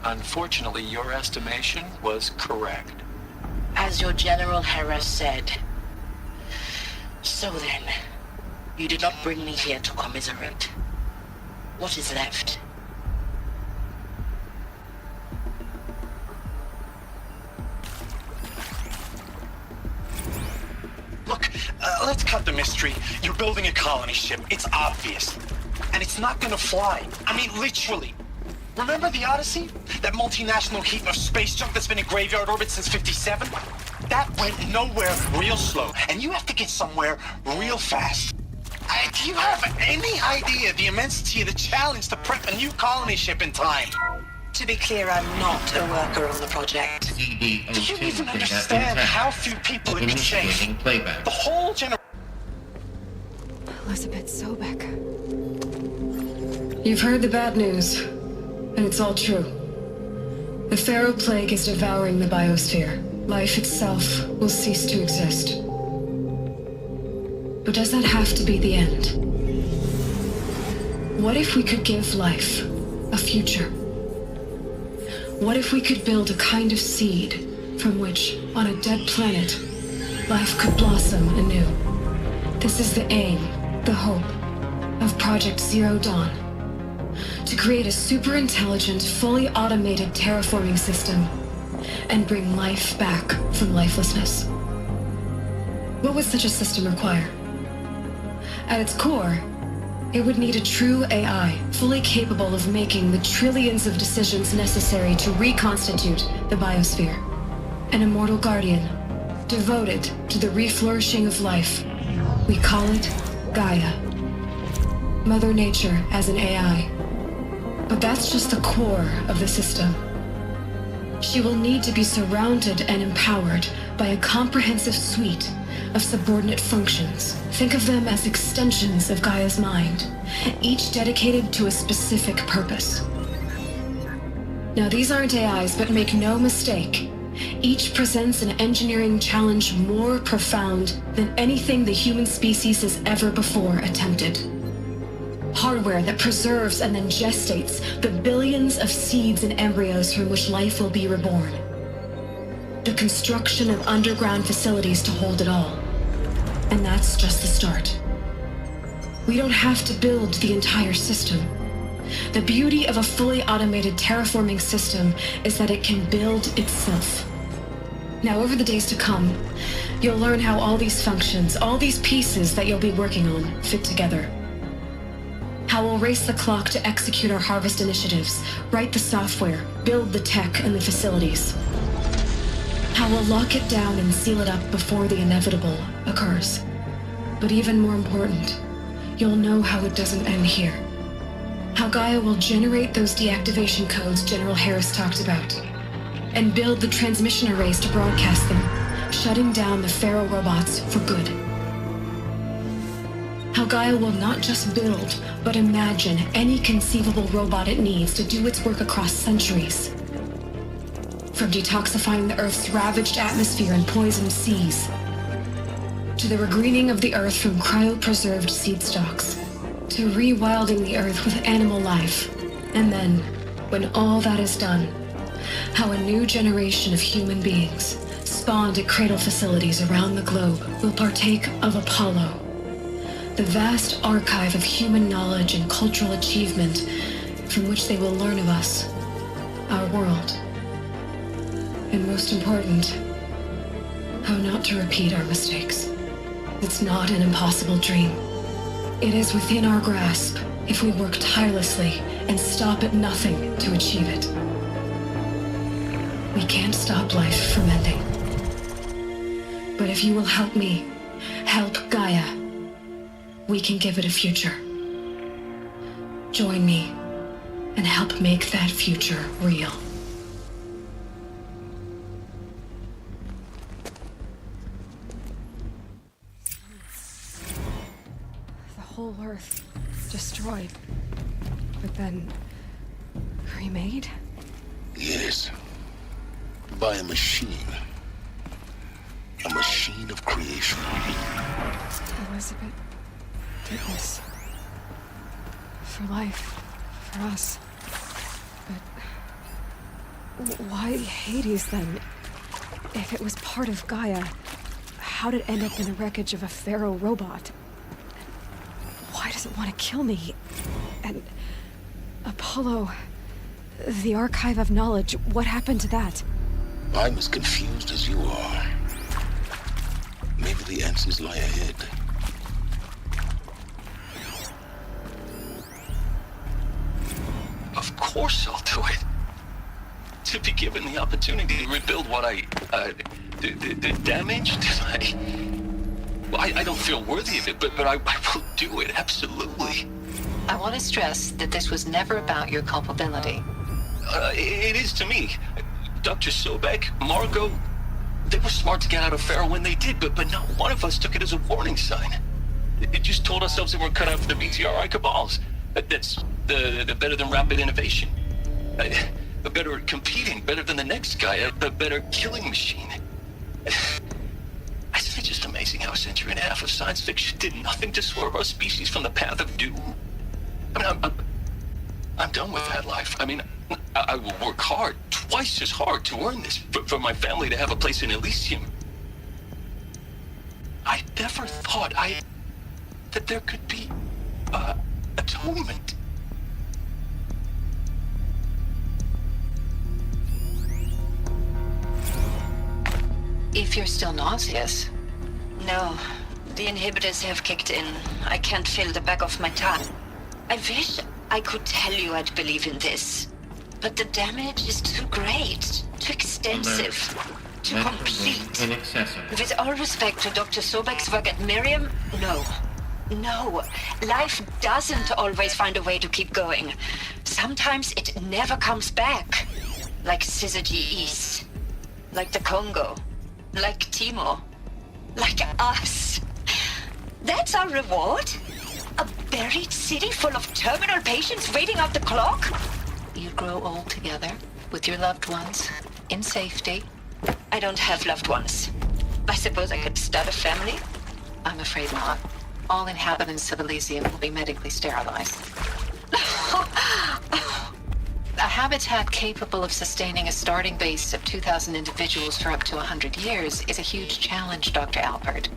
Unfortunately, your estimation was correct. As your General Harris said. So then, you did not bring me here to commiserate. What is left? Look, let's cut the mystery. You're building a colony ship. It's obvious. And it's not gonna fly. I mean, literally. Remember the Odyssey? That multinational heap of space junk that's been in graveyard orbit since '57? That went nowhere real slow. And you have to get somewhere real fast. Do you have any idea the immensity of the challenge to prep a new colony ship in time? To be clear, I'm not a worker on the project. Do you even understand how few people it can change? The whole generation. Elizabeth Sobek. You've heard the bad news, and it's all true. The Pharaoh Plague is devouring the biosphere. Life itself will cease to exist. But does that have to be the end? What if we could give life a future? What if we could build a kind of seed from which, on a dead planet, life could blossom anew? This is the aim, the hope, of Project Zero Dawn. To create a super-intelligent, fully automated terraforming system and bring life back from lifelessness. What would such a system require? At its core, it would need a true AI, fully capable of making the trillions of decisions necessary to reconstitute the biosphere. An immortal guardian, devoted to the reflourishing of life. We call it Gaia. Mother Nature as an AI. But that's just the core of the system. She will need to be surrounded and empowered by a comprehensive suite of subordinate functions. Think of them as extensions of Gaia's mind, each dedicated to a specific purpose. Now, these aren't AIs, but make no mistake, each presents an engineering challenge more profound than anything the human species has ever before attempted. Hardware that preserves and then gestates the billions of seeds and embryos from which life will be reborn. The construction of underground facilities to hold it all. And that's just the start. We don't have to build the entire system. The beauty of a fully automated terraforming system is that it can build itself. Now, over the days to come, you'll learn how all these functions, all these pieces that you'll be working on, fit together. How we'll race the clock to execute our harvest initiatives, write the software, build the tech and the facilities. How we'll lock it down and seal it up before the inevitable occurs. But even more important, you'll know how it doesn't end here. How Gaia will generate those deactivation codes General Harris talked about, and build the transmission arrays to broadcast them, shutting down the Pharaoh robots for good. How Gaia will not just build, but imagine any conceivable robot it needs to do its work across centuries. From detoxifying the Earth's ravaged atmosphere and poisoned seas, to the regreening of the Earth from cryopreserved seed stalks, to rewilding the Earth with animal life. And then, when all that is done, how a new generation of human beings, spawned at cradle facilities around the globe, will partake of Apollo, the vast archive of human knowledge and cultural achievement from which they will learn of us, our world, and most important, how not to repeat our mistakes. It's not an impossible dream. It is within our grasp if we work tirelessly and stop at nothing to achieve it. We can't stop life from ending. But if you will help me, help Gaia, we can give it a future. Join me and help make that future real. The whole Earth destroyed, but then remade? Yes. By a machine. A machine of creation. Elizabeth did this. For life. For us. But why Hades then? If it was part of Gaia, how'd it end up in the wreckage of a pharaoh robot? Why does it want to kill me? And Apollo, the archive of knowledge, what happened to that? I'm as confused as you are. Maybe the answers lie ahead. Of course I'll do it. To be given the opportunity to rebuild what the damage that I don't feel worthy of it, but I will do it, absolutely. I want to stress that this was never about your culpability. It is to me. Dr. Sobek, Margot, they were smart to get out of Pharaoh when they did, but not one of us took it as a warning sign. It just told ourselves that we're cut out for the BTRI cabals. That's the better than rapid innovation. A better at competing, better than the next guy, a better killing machine. Isn't it just amazing how a century and a half of science fiction did nothing to swerve our species from the path of doom? I mean, I'm done with that life. I mean, I will work hard, twice as hard to earn this, for my family to have a place in Elysium. I never thought that there could be, atonement. If you're still nauseous. No, the inhibitors have kicked in. I can't feel the back of my tongue. I wish I could tell you I'd believe in this. But the damage is too great, too extensive, too complete. With all respect to Dr. Sobek's work at Miriam, no. No, life doesn't always find a way to keep going. Sometimes it never comes back. Like Syzygy East. Like the Congo. Like Timo. Like us. That's our reward? A buried city full of terminal patients waiting out the clock? You grow old together, with your loved ones, in safety. I don't have loved ones. I suppose I could start a family? I'm afraid not. All inhabitants of Elysium will be medically sterilized. A habitat capable of sustaining a starting base of 2,000 individuals for up to 100 years is a huge challenge, Dr. Alpert.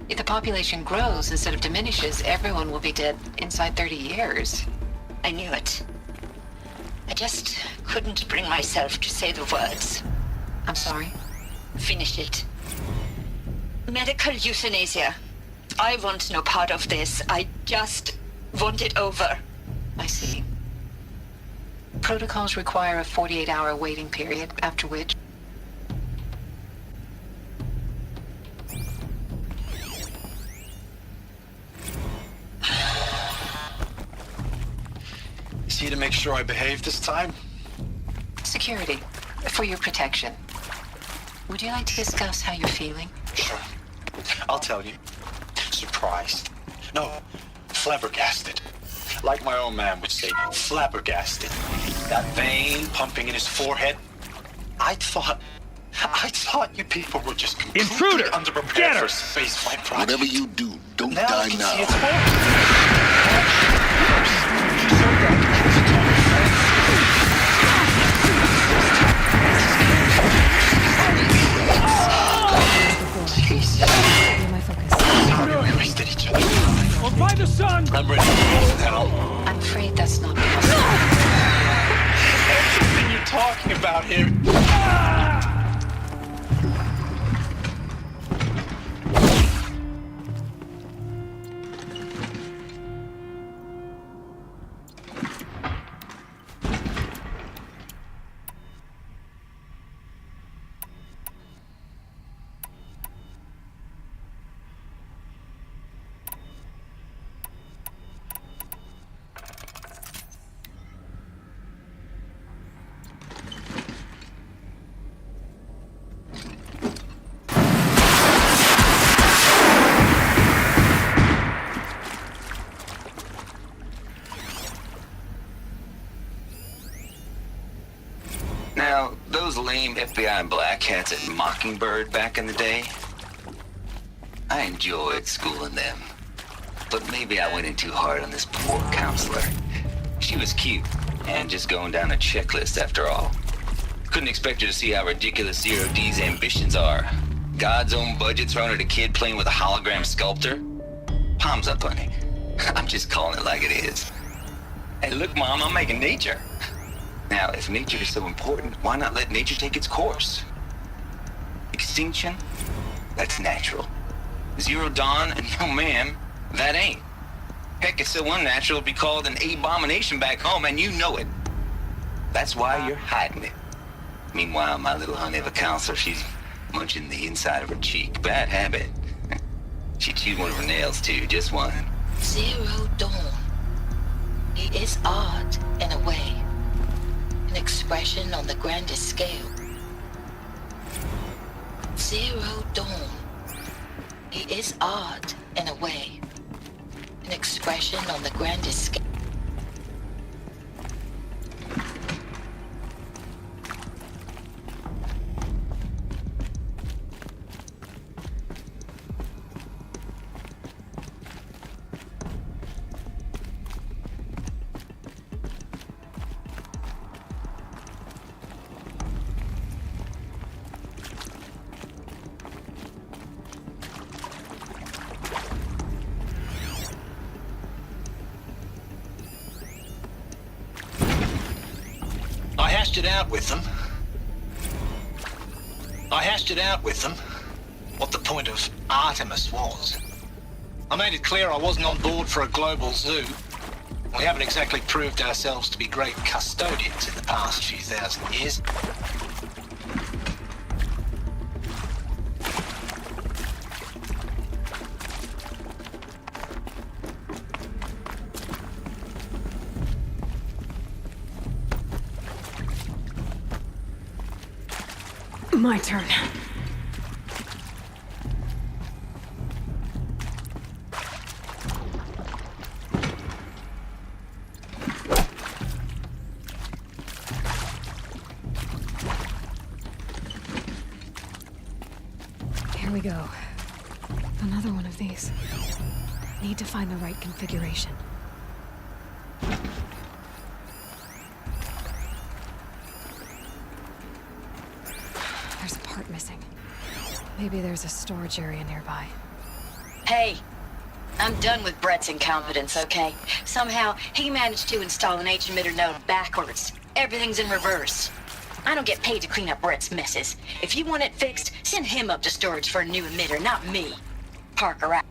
If the population grows instead of diminishes, everyone will be dead inside 30 years. I knew it. I just couldn't bring myself to say the words. I'm sorry? Finish it. Medical euthanasia. I want no part of this. I just want it over. I see. Protocols require a 48-hour waiting period, after which... Is he to make sure I behave this time? Security, for your protection. Would you like to discuss how you're feeling? Sure. I'll tell you. Surprised. No, flabbergasted. Like my own man would say, flabbergasted. That vein pumping in his forehead. I thought you people were just completely underprepared for a spaceflight project. Whatever you do, don't now die I can now. see its fault. My focus. We wasted each other. son! I'm ready to move now. I'm afraid that's not possible. Everything you're talking about here. Now, those lame FBI black hats at Mockingbird back in the day, I enjoyed schooling them. But maybe I went in too hard on this poor counselor. She was cute, and just going down a checklist after all. Couldn't expect her to see how ridiculous Zero D's ambitions are. God's own budget thrown at a kid playing with a hologram sculptor? Palms up, honey. I'm just calling it like it is. Hey, look, Mom, I'm making nature. Now, if nature is so important, why not let nature take its course? Extinction? That's natural. Zero Dawn? No, ma'am, that ain't. Heck, it's so unnatural to be called an abomination back home, and you know it. That's why you're hiding it. Meanwhile, my little honey of a counselor, she's munching the inside of her cheek. Bad habit. She chewed one of her nails, too, just one. Zero Dawn. He is art, in a way. An expression on the grandest scale. Zero Dawn. He is art, in a way. An expression on the grandest scale. I hashed it out with them. What the point of Artemis was. I made it clear I wasn't on board for a global zoo. We haven't exactly proved ourselves to be great custodians in the past few thousand years. My turn. Here we go. Another one of these. Need to find the right configuration. There's a part missing. Maybe there's a storage area nearby. Hey, I'm done with Brett's incompetence, okay? Somehow, he managed to install an H-emitter node backwards. Everything's in reverse. I don't get paid to clean up Brett's messes. If you want it fixed, send him up to storage for a new emitter, not me. Parker out.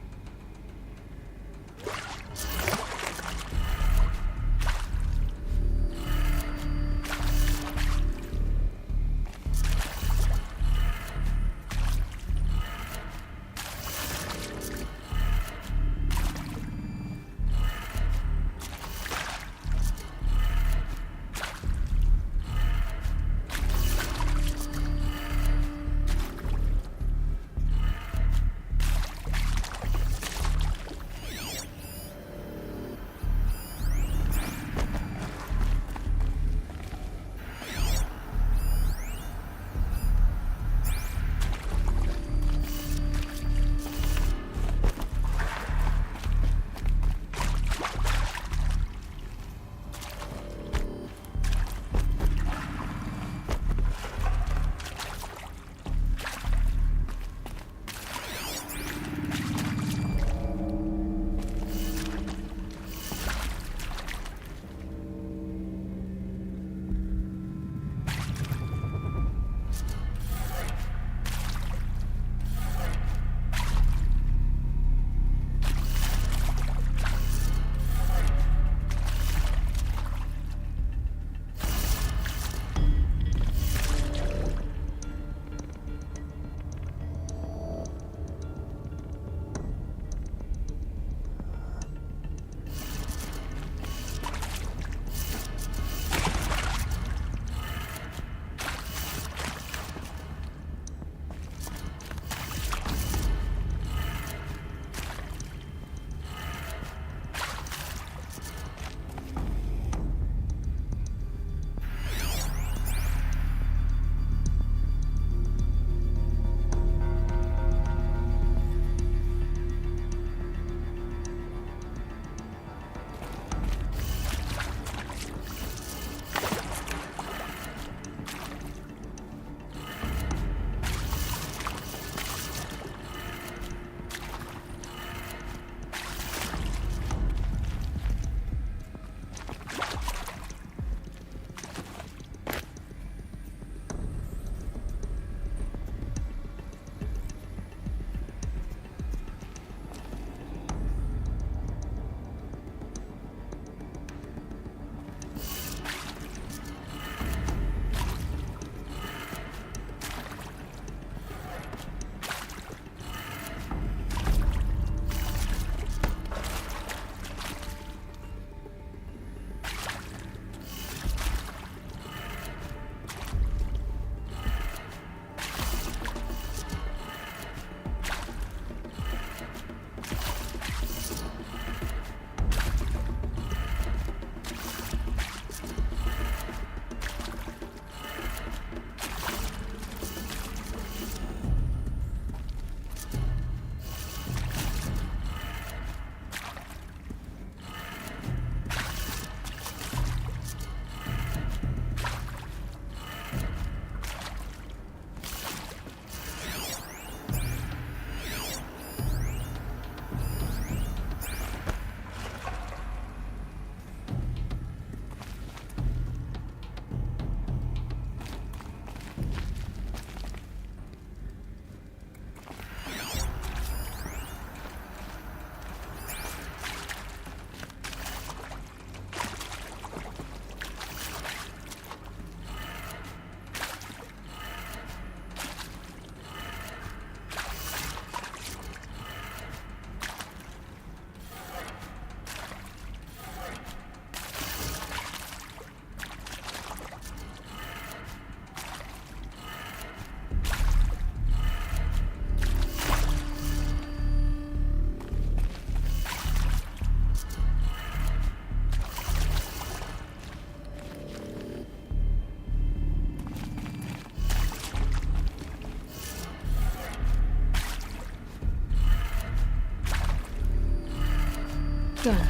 Done.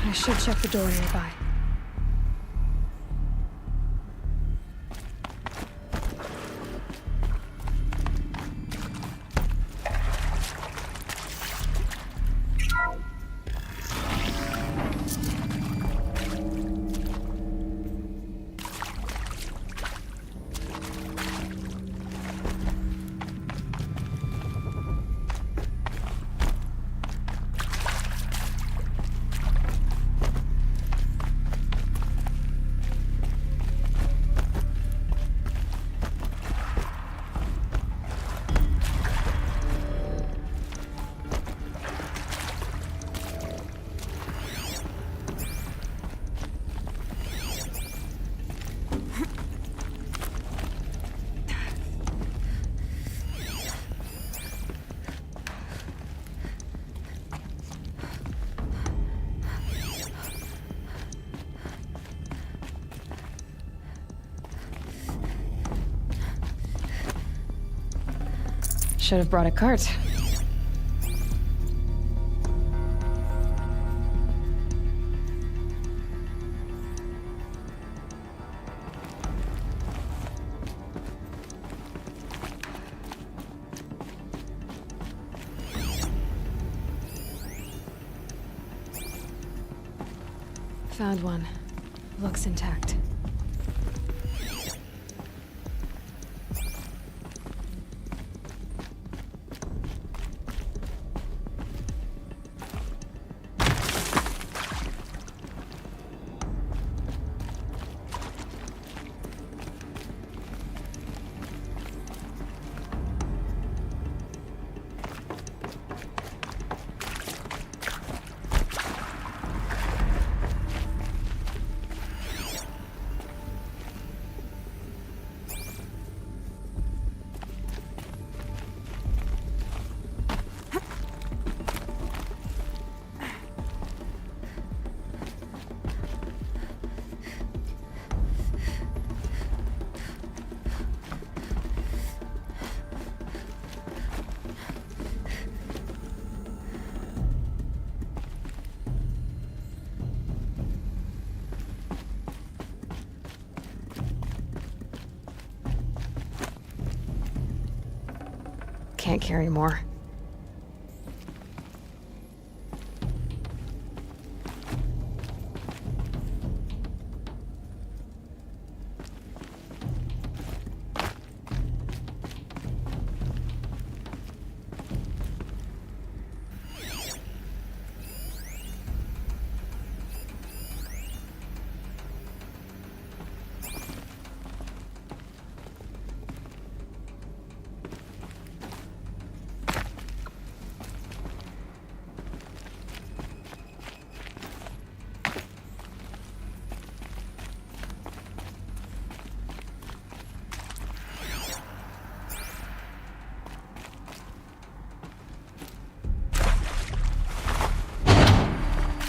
I should check the door nearby. Should have brought a cart. Found one. Looks intact. Can't carry more.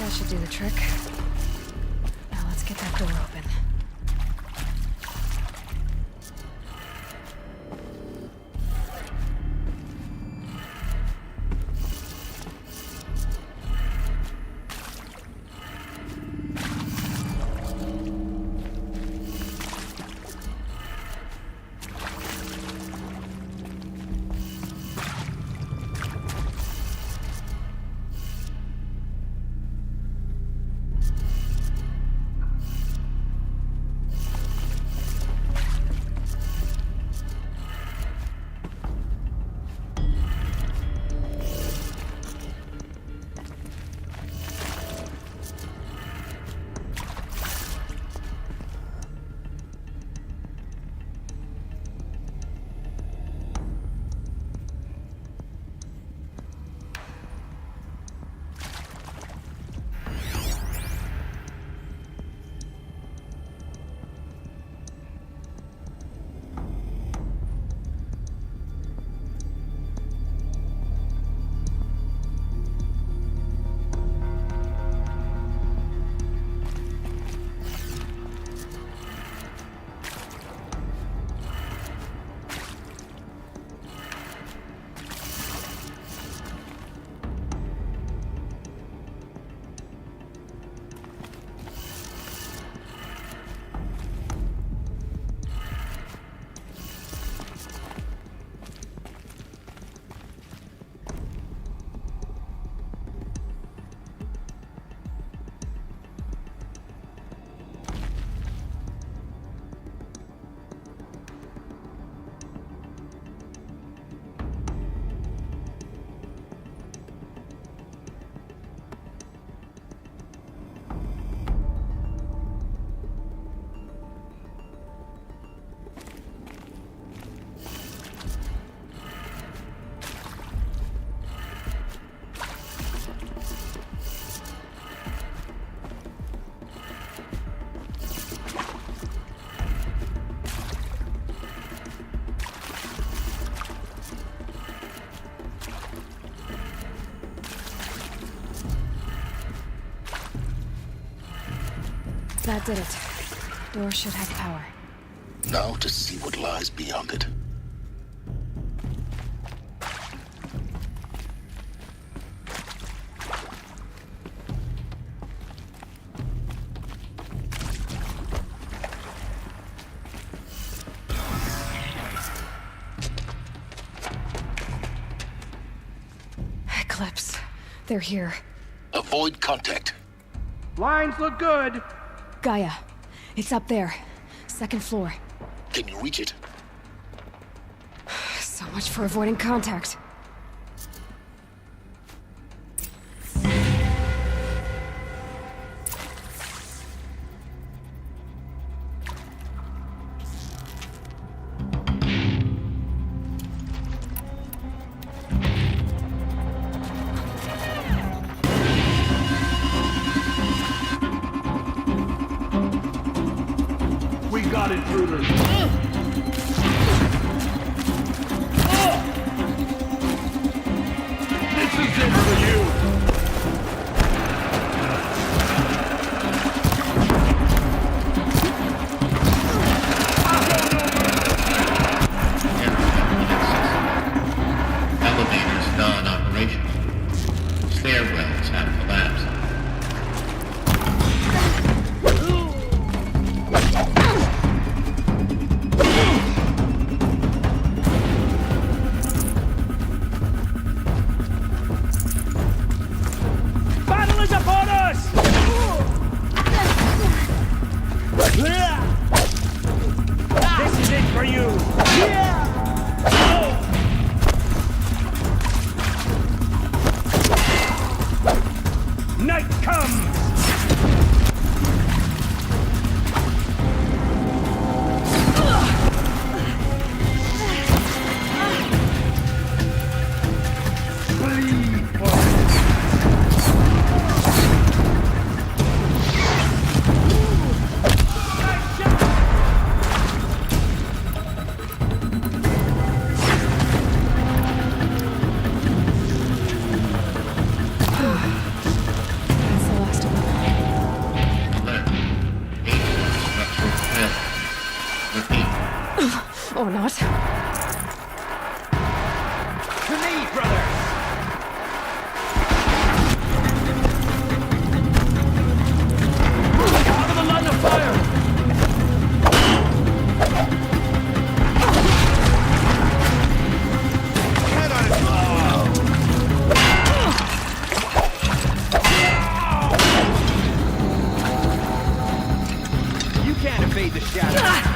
That should do the trick. Now let's get that door open. That did it. Door should have power. Now to see what lies beyond it. Eclipse. They're here. Avoid contact. Lines look good. Gaia. It's up there. Second floor. Can you reach it? So much for avoiding contact. We got intruders. This is it for you. Elevators non-operational. Stairwells have collapsed. Battle is upon us! This is it for you. Night comes! Bleed for That's the last of them. Alert. Structural failure. Repeat. Or not. to me, brother! Out of the line of fire! You can't evade the shadow.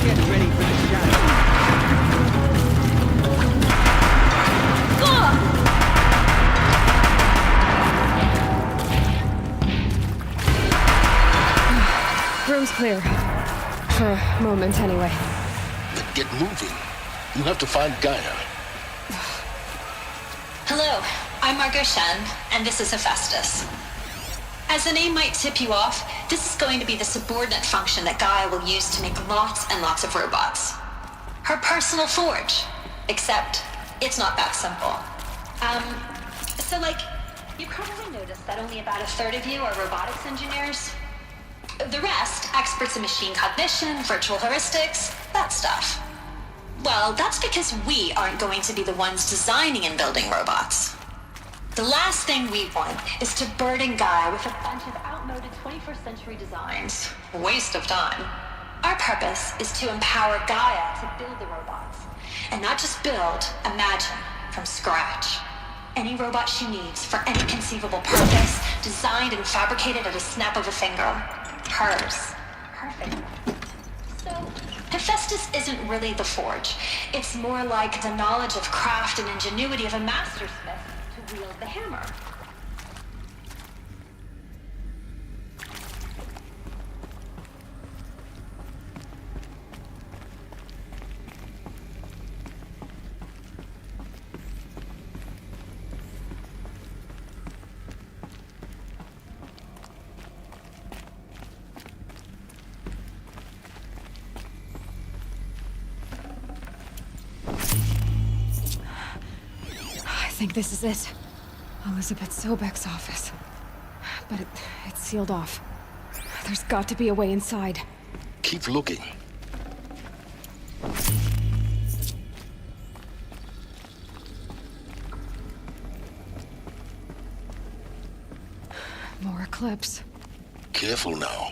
Get ready for the shadow. Room's clear. For a moment, anyway. Then get moving. You have to find Gaia. Hello, I'm Margot Shen, and this is Hephaestus. As the name might tip you off, this is going to be the subordinate function that Gaia will use to make lots and lots of robots. Her personal forge. Except, it's not that simple. You probably noticed that only about a third of you are robotics engineers. The rest, experts in machine cognition, virtual heuristics, that stuff. Well, that's because we aren't going to be the ones designing and building robots. The last thing we want is to burden Gaia with a bunch of outmoded 21st century designs. Waste of time. Our purpose is to empower Gaia to build the robots. And not just build, imagine, from scratch. Any robot she needs for any conceivable purpose, designed and fabricated at a snap of a finger. Hers. Perfect. So, Hephaestus isn't really the forge. It's more like the knowledge of craft and ingenuity of a mastersmith to wield the hammer. think this is it. Elizabeth Sobek's office. But it's sealed off. There's got to be a way inside. Keep looking. More Eclipse. Careful now.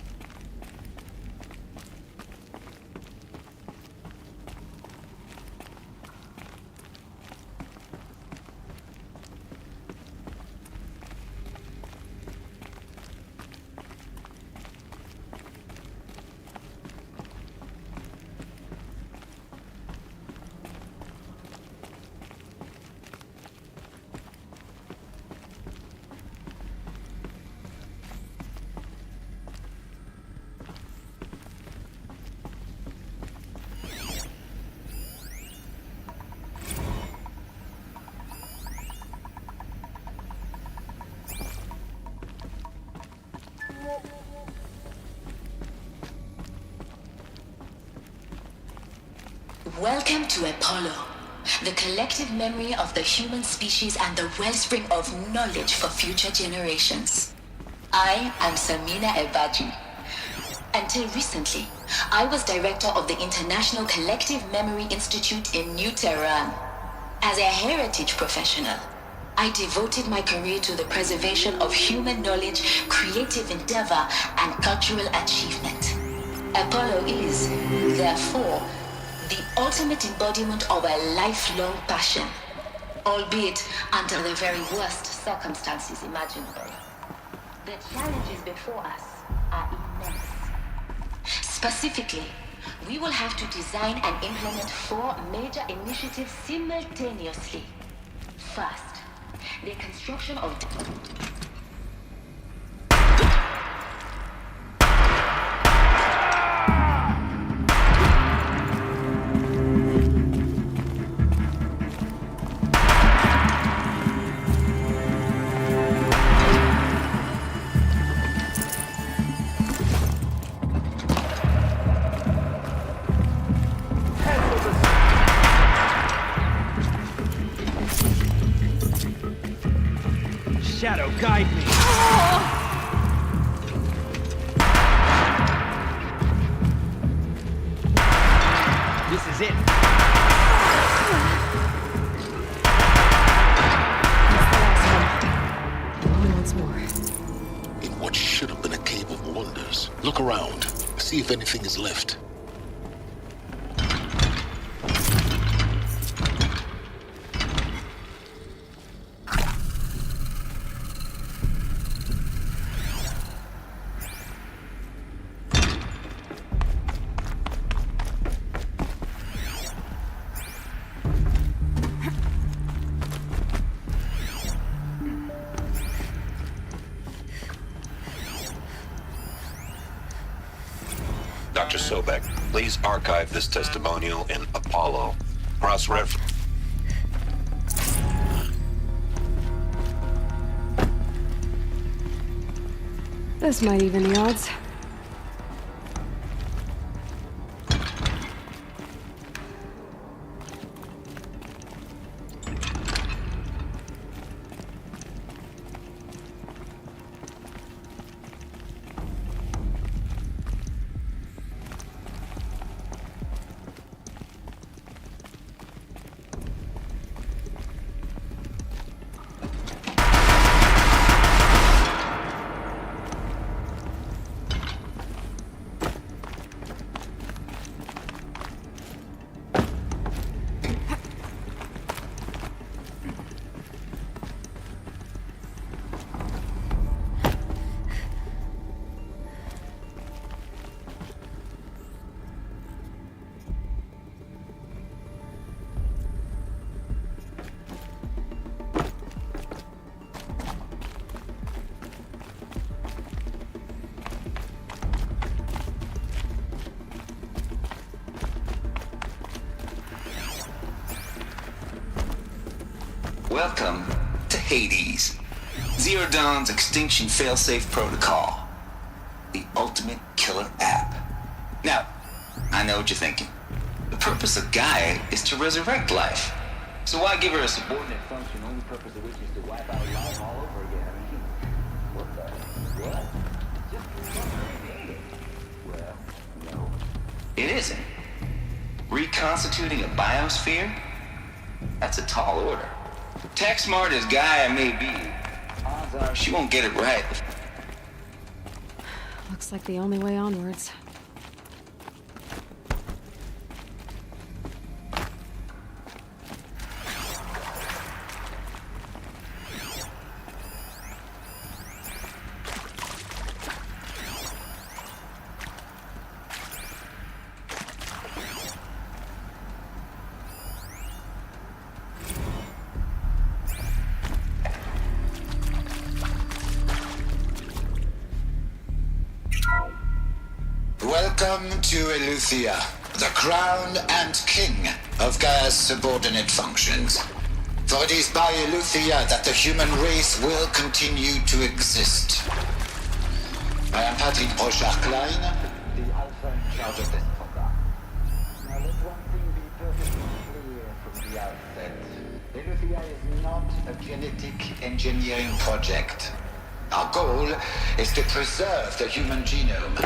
Welcome to Apollo, the collective memory of the human species and the wellspring of knowledge for future generations. I am Samina Ebaji. Until recently, I was director of the International Collective Memory Institute in New Tehran. As a heritage professional, I devoted my career to the preservation of human knowledge, creative endeavor, and cultural achievement. Apollo is, therefore, the ultimate embodiment of a lifelong passion, albeit under the very worst circumstances imaginable. The challenges before us are immense. Specifically, we will have to design and implement 4 major initiatives simultaneously. First, the construction of Shadow, guide me. This is it. Once more. In what should have been a cave of wonders. Look around. See if anything is left. Dr. Sobek, please archive this testimonial in Apollo. Cross-reference. This might even the odds. Welcome to Hades, Zero Dawn's extinction failsafe protocol, the ultimate killer app. Now, I know what you're thinking. The purpose of Gaia is to resurrect life. So why give her a subordinate function only purpose of which is to wipe out life all over again. I mean, what the? What? Just well, no. It isn't. Reconstituting a biosphere? That's a tall order. Tech smart as Gaia may be, odds are she won't get it right. Looks like the only way onwards. Welcome to Eleuthia, the crown and king of Gaia's subordinate functions. For it is by Eleuthia that the human race will continue to exist. I am Patrick Brochard-Klein, the Alpha in charge of this program. Now let one thing be perfectly clear from the outset. Eleuthia is not a genetic engineering project. Our goal is to preserve the human genome,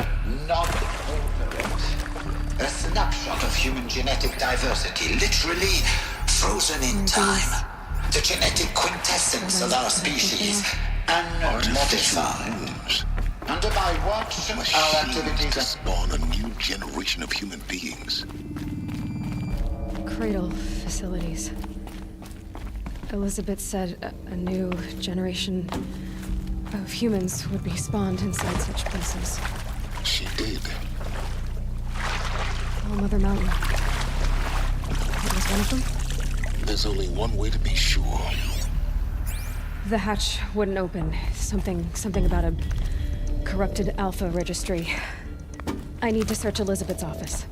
not alter it. A snapshot of human genetic diversity, literally frozen in time. The genetic quintessence of our species, unmodified. Under my watch, our activities to spawn a new generation of human beings. Cradle facilities. Elizabeth said a new generation of humans would be spawned inside such places. She did. Oh, Mother Mountain. It was one of them? There's only one way to be sure. The hatch wouldn't open. Something about a corrupted Alpha registry. I need to search Elizabeth's office.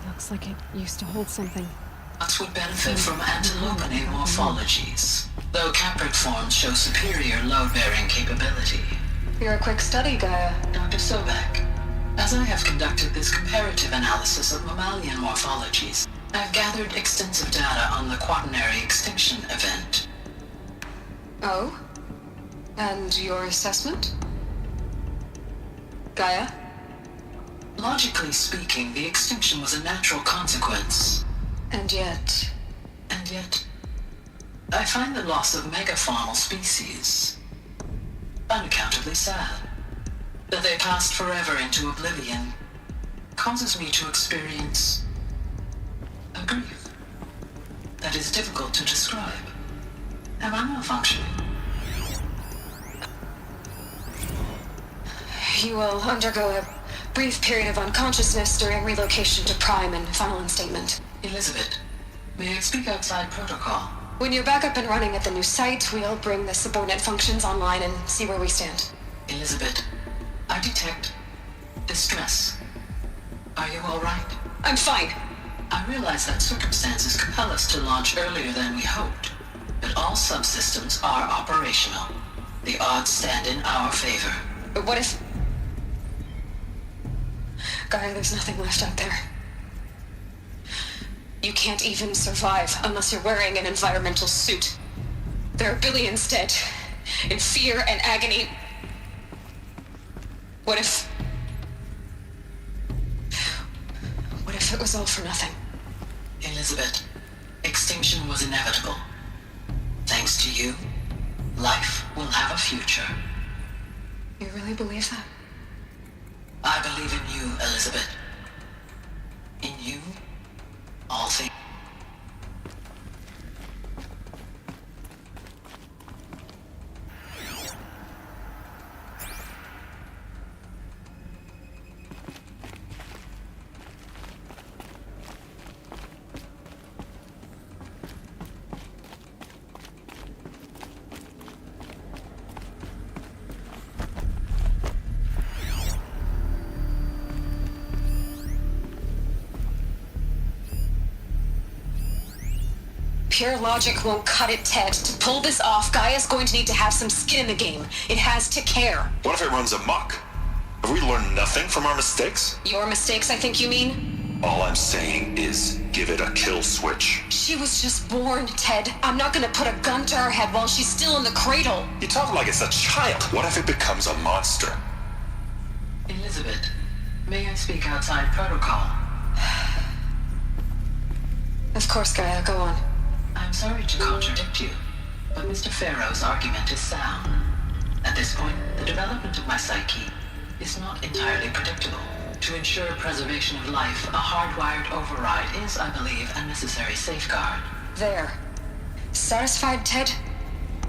Looks like it used to hold something. Us would benefit from antilopinae morphologies, though caprid forms show superior load-bearing capability. You're a quick study, Gaia. Dr. Sobek. As I have conducted this comparative analysis of mammalian morphologies, I've gathered extensive data on the quaternary extinction event. Oh? And your assessment? Gaia? Logically speaking, the extinction was a natural consequence. And yet, I find the loss of megafaunal species unaccountably sad. That they passed forever into oblivion causes me to experience a grief that is difficult to describe. Am I malfunctioning? You will undergo a brief period of unconsciousness during relocation to Prime and final instatement. Elizabeth, may I speak outside protocol? When you're back up and running at the new site, we'll bring the subordinate functions online and see where we stand. Elizabeth, I detect distress. Are you all right? I'm fine. I realize that circumstances compel us to launch earlier than we hoped, but all subsystems are operational. The odds stand in our favor. But what if... Gaia, there's nothing left out there. You can't even survive unless you're wearing an environmental suit. There are billions dead, in fear and agony. What if it was all for nothing? Elizabeth, extinction was inevitable. Thanks to you, life will have a future. You really believe that? I believe in you, Elizabeth. In you, all things. Pure logic won't cut it, Ted. To pull this off, Gaia's going to need to have some skin in the game. It has to care. What if it runs amok? Have we learned nothing from our mistakes? Your mistakes, I think you mean? All I'm saying is, give it a kill switch. She was just born, Ted. I'm not gonna put a gun to her head while she's still in the cradle. You talk like it's a child. What if it becomes a monster? Elizabeth, may I speak outside protocol? Of course, Gaia, go on. I'm sorry to contradict you, but Mr. Farrow's argument is sound. At this point, the development of my psyche is not entirely predictable. To ensure preservation of life, a hardwired override is, I believe, a necessary safeguard. There. Satisfied, Ted?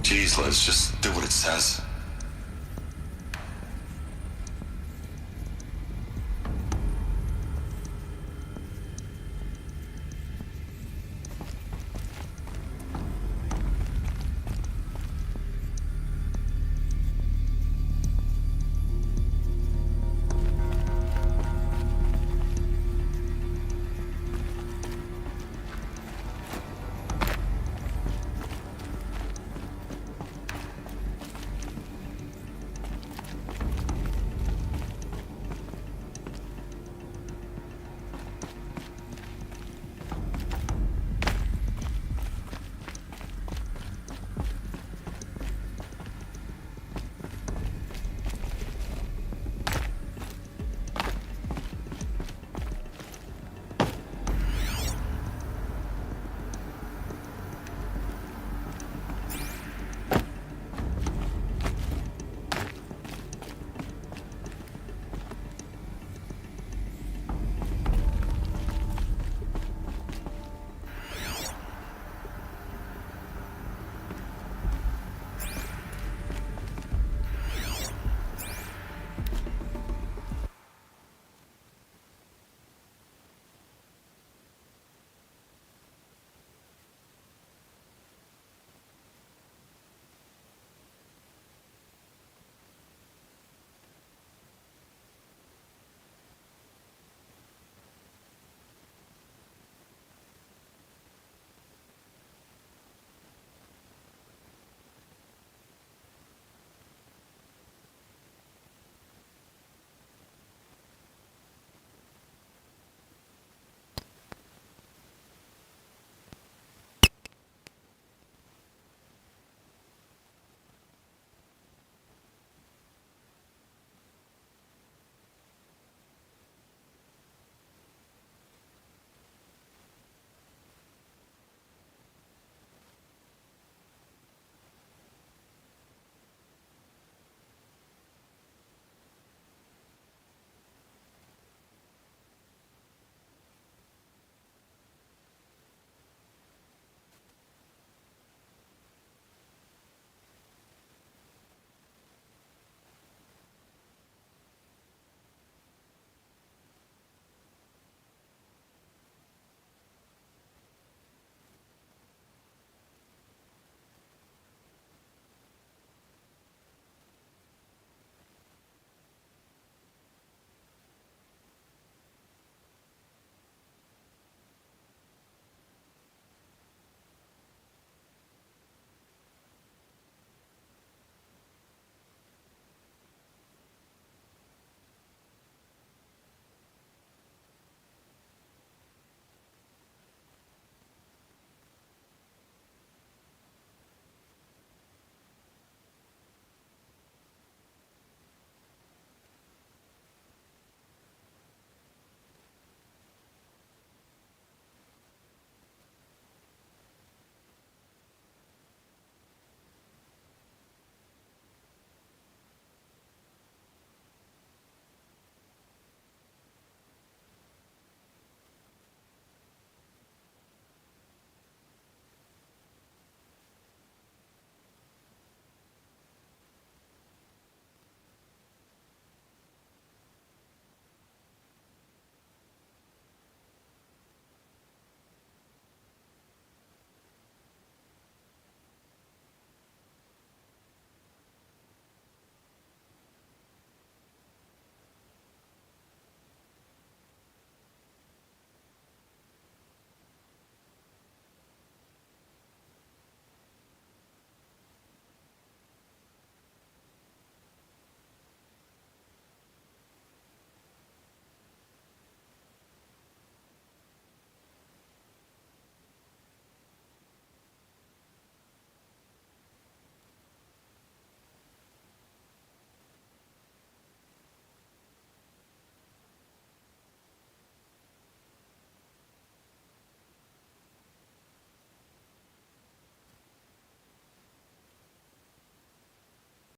Jeez, Liz, just do what it says.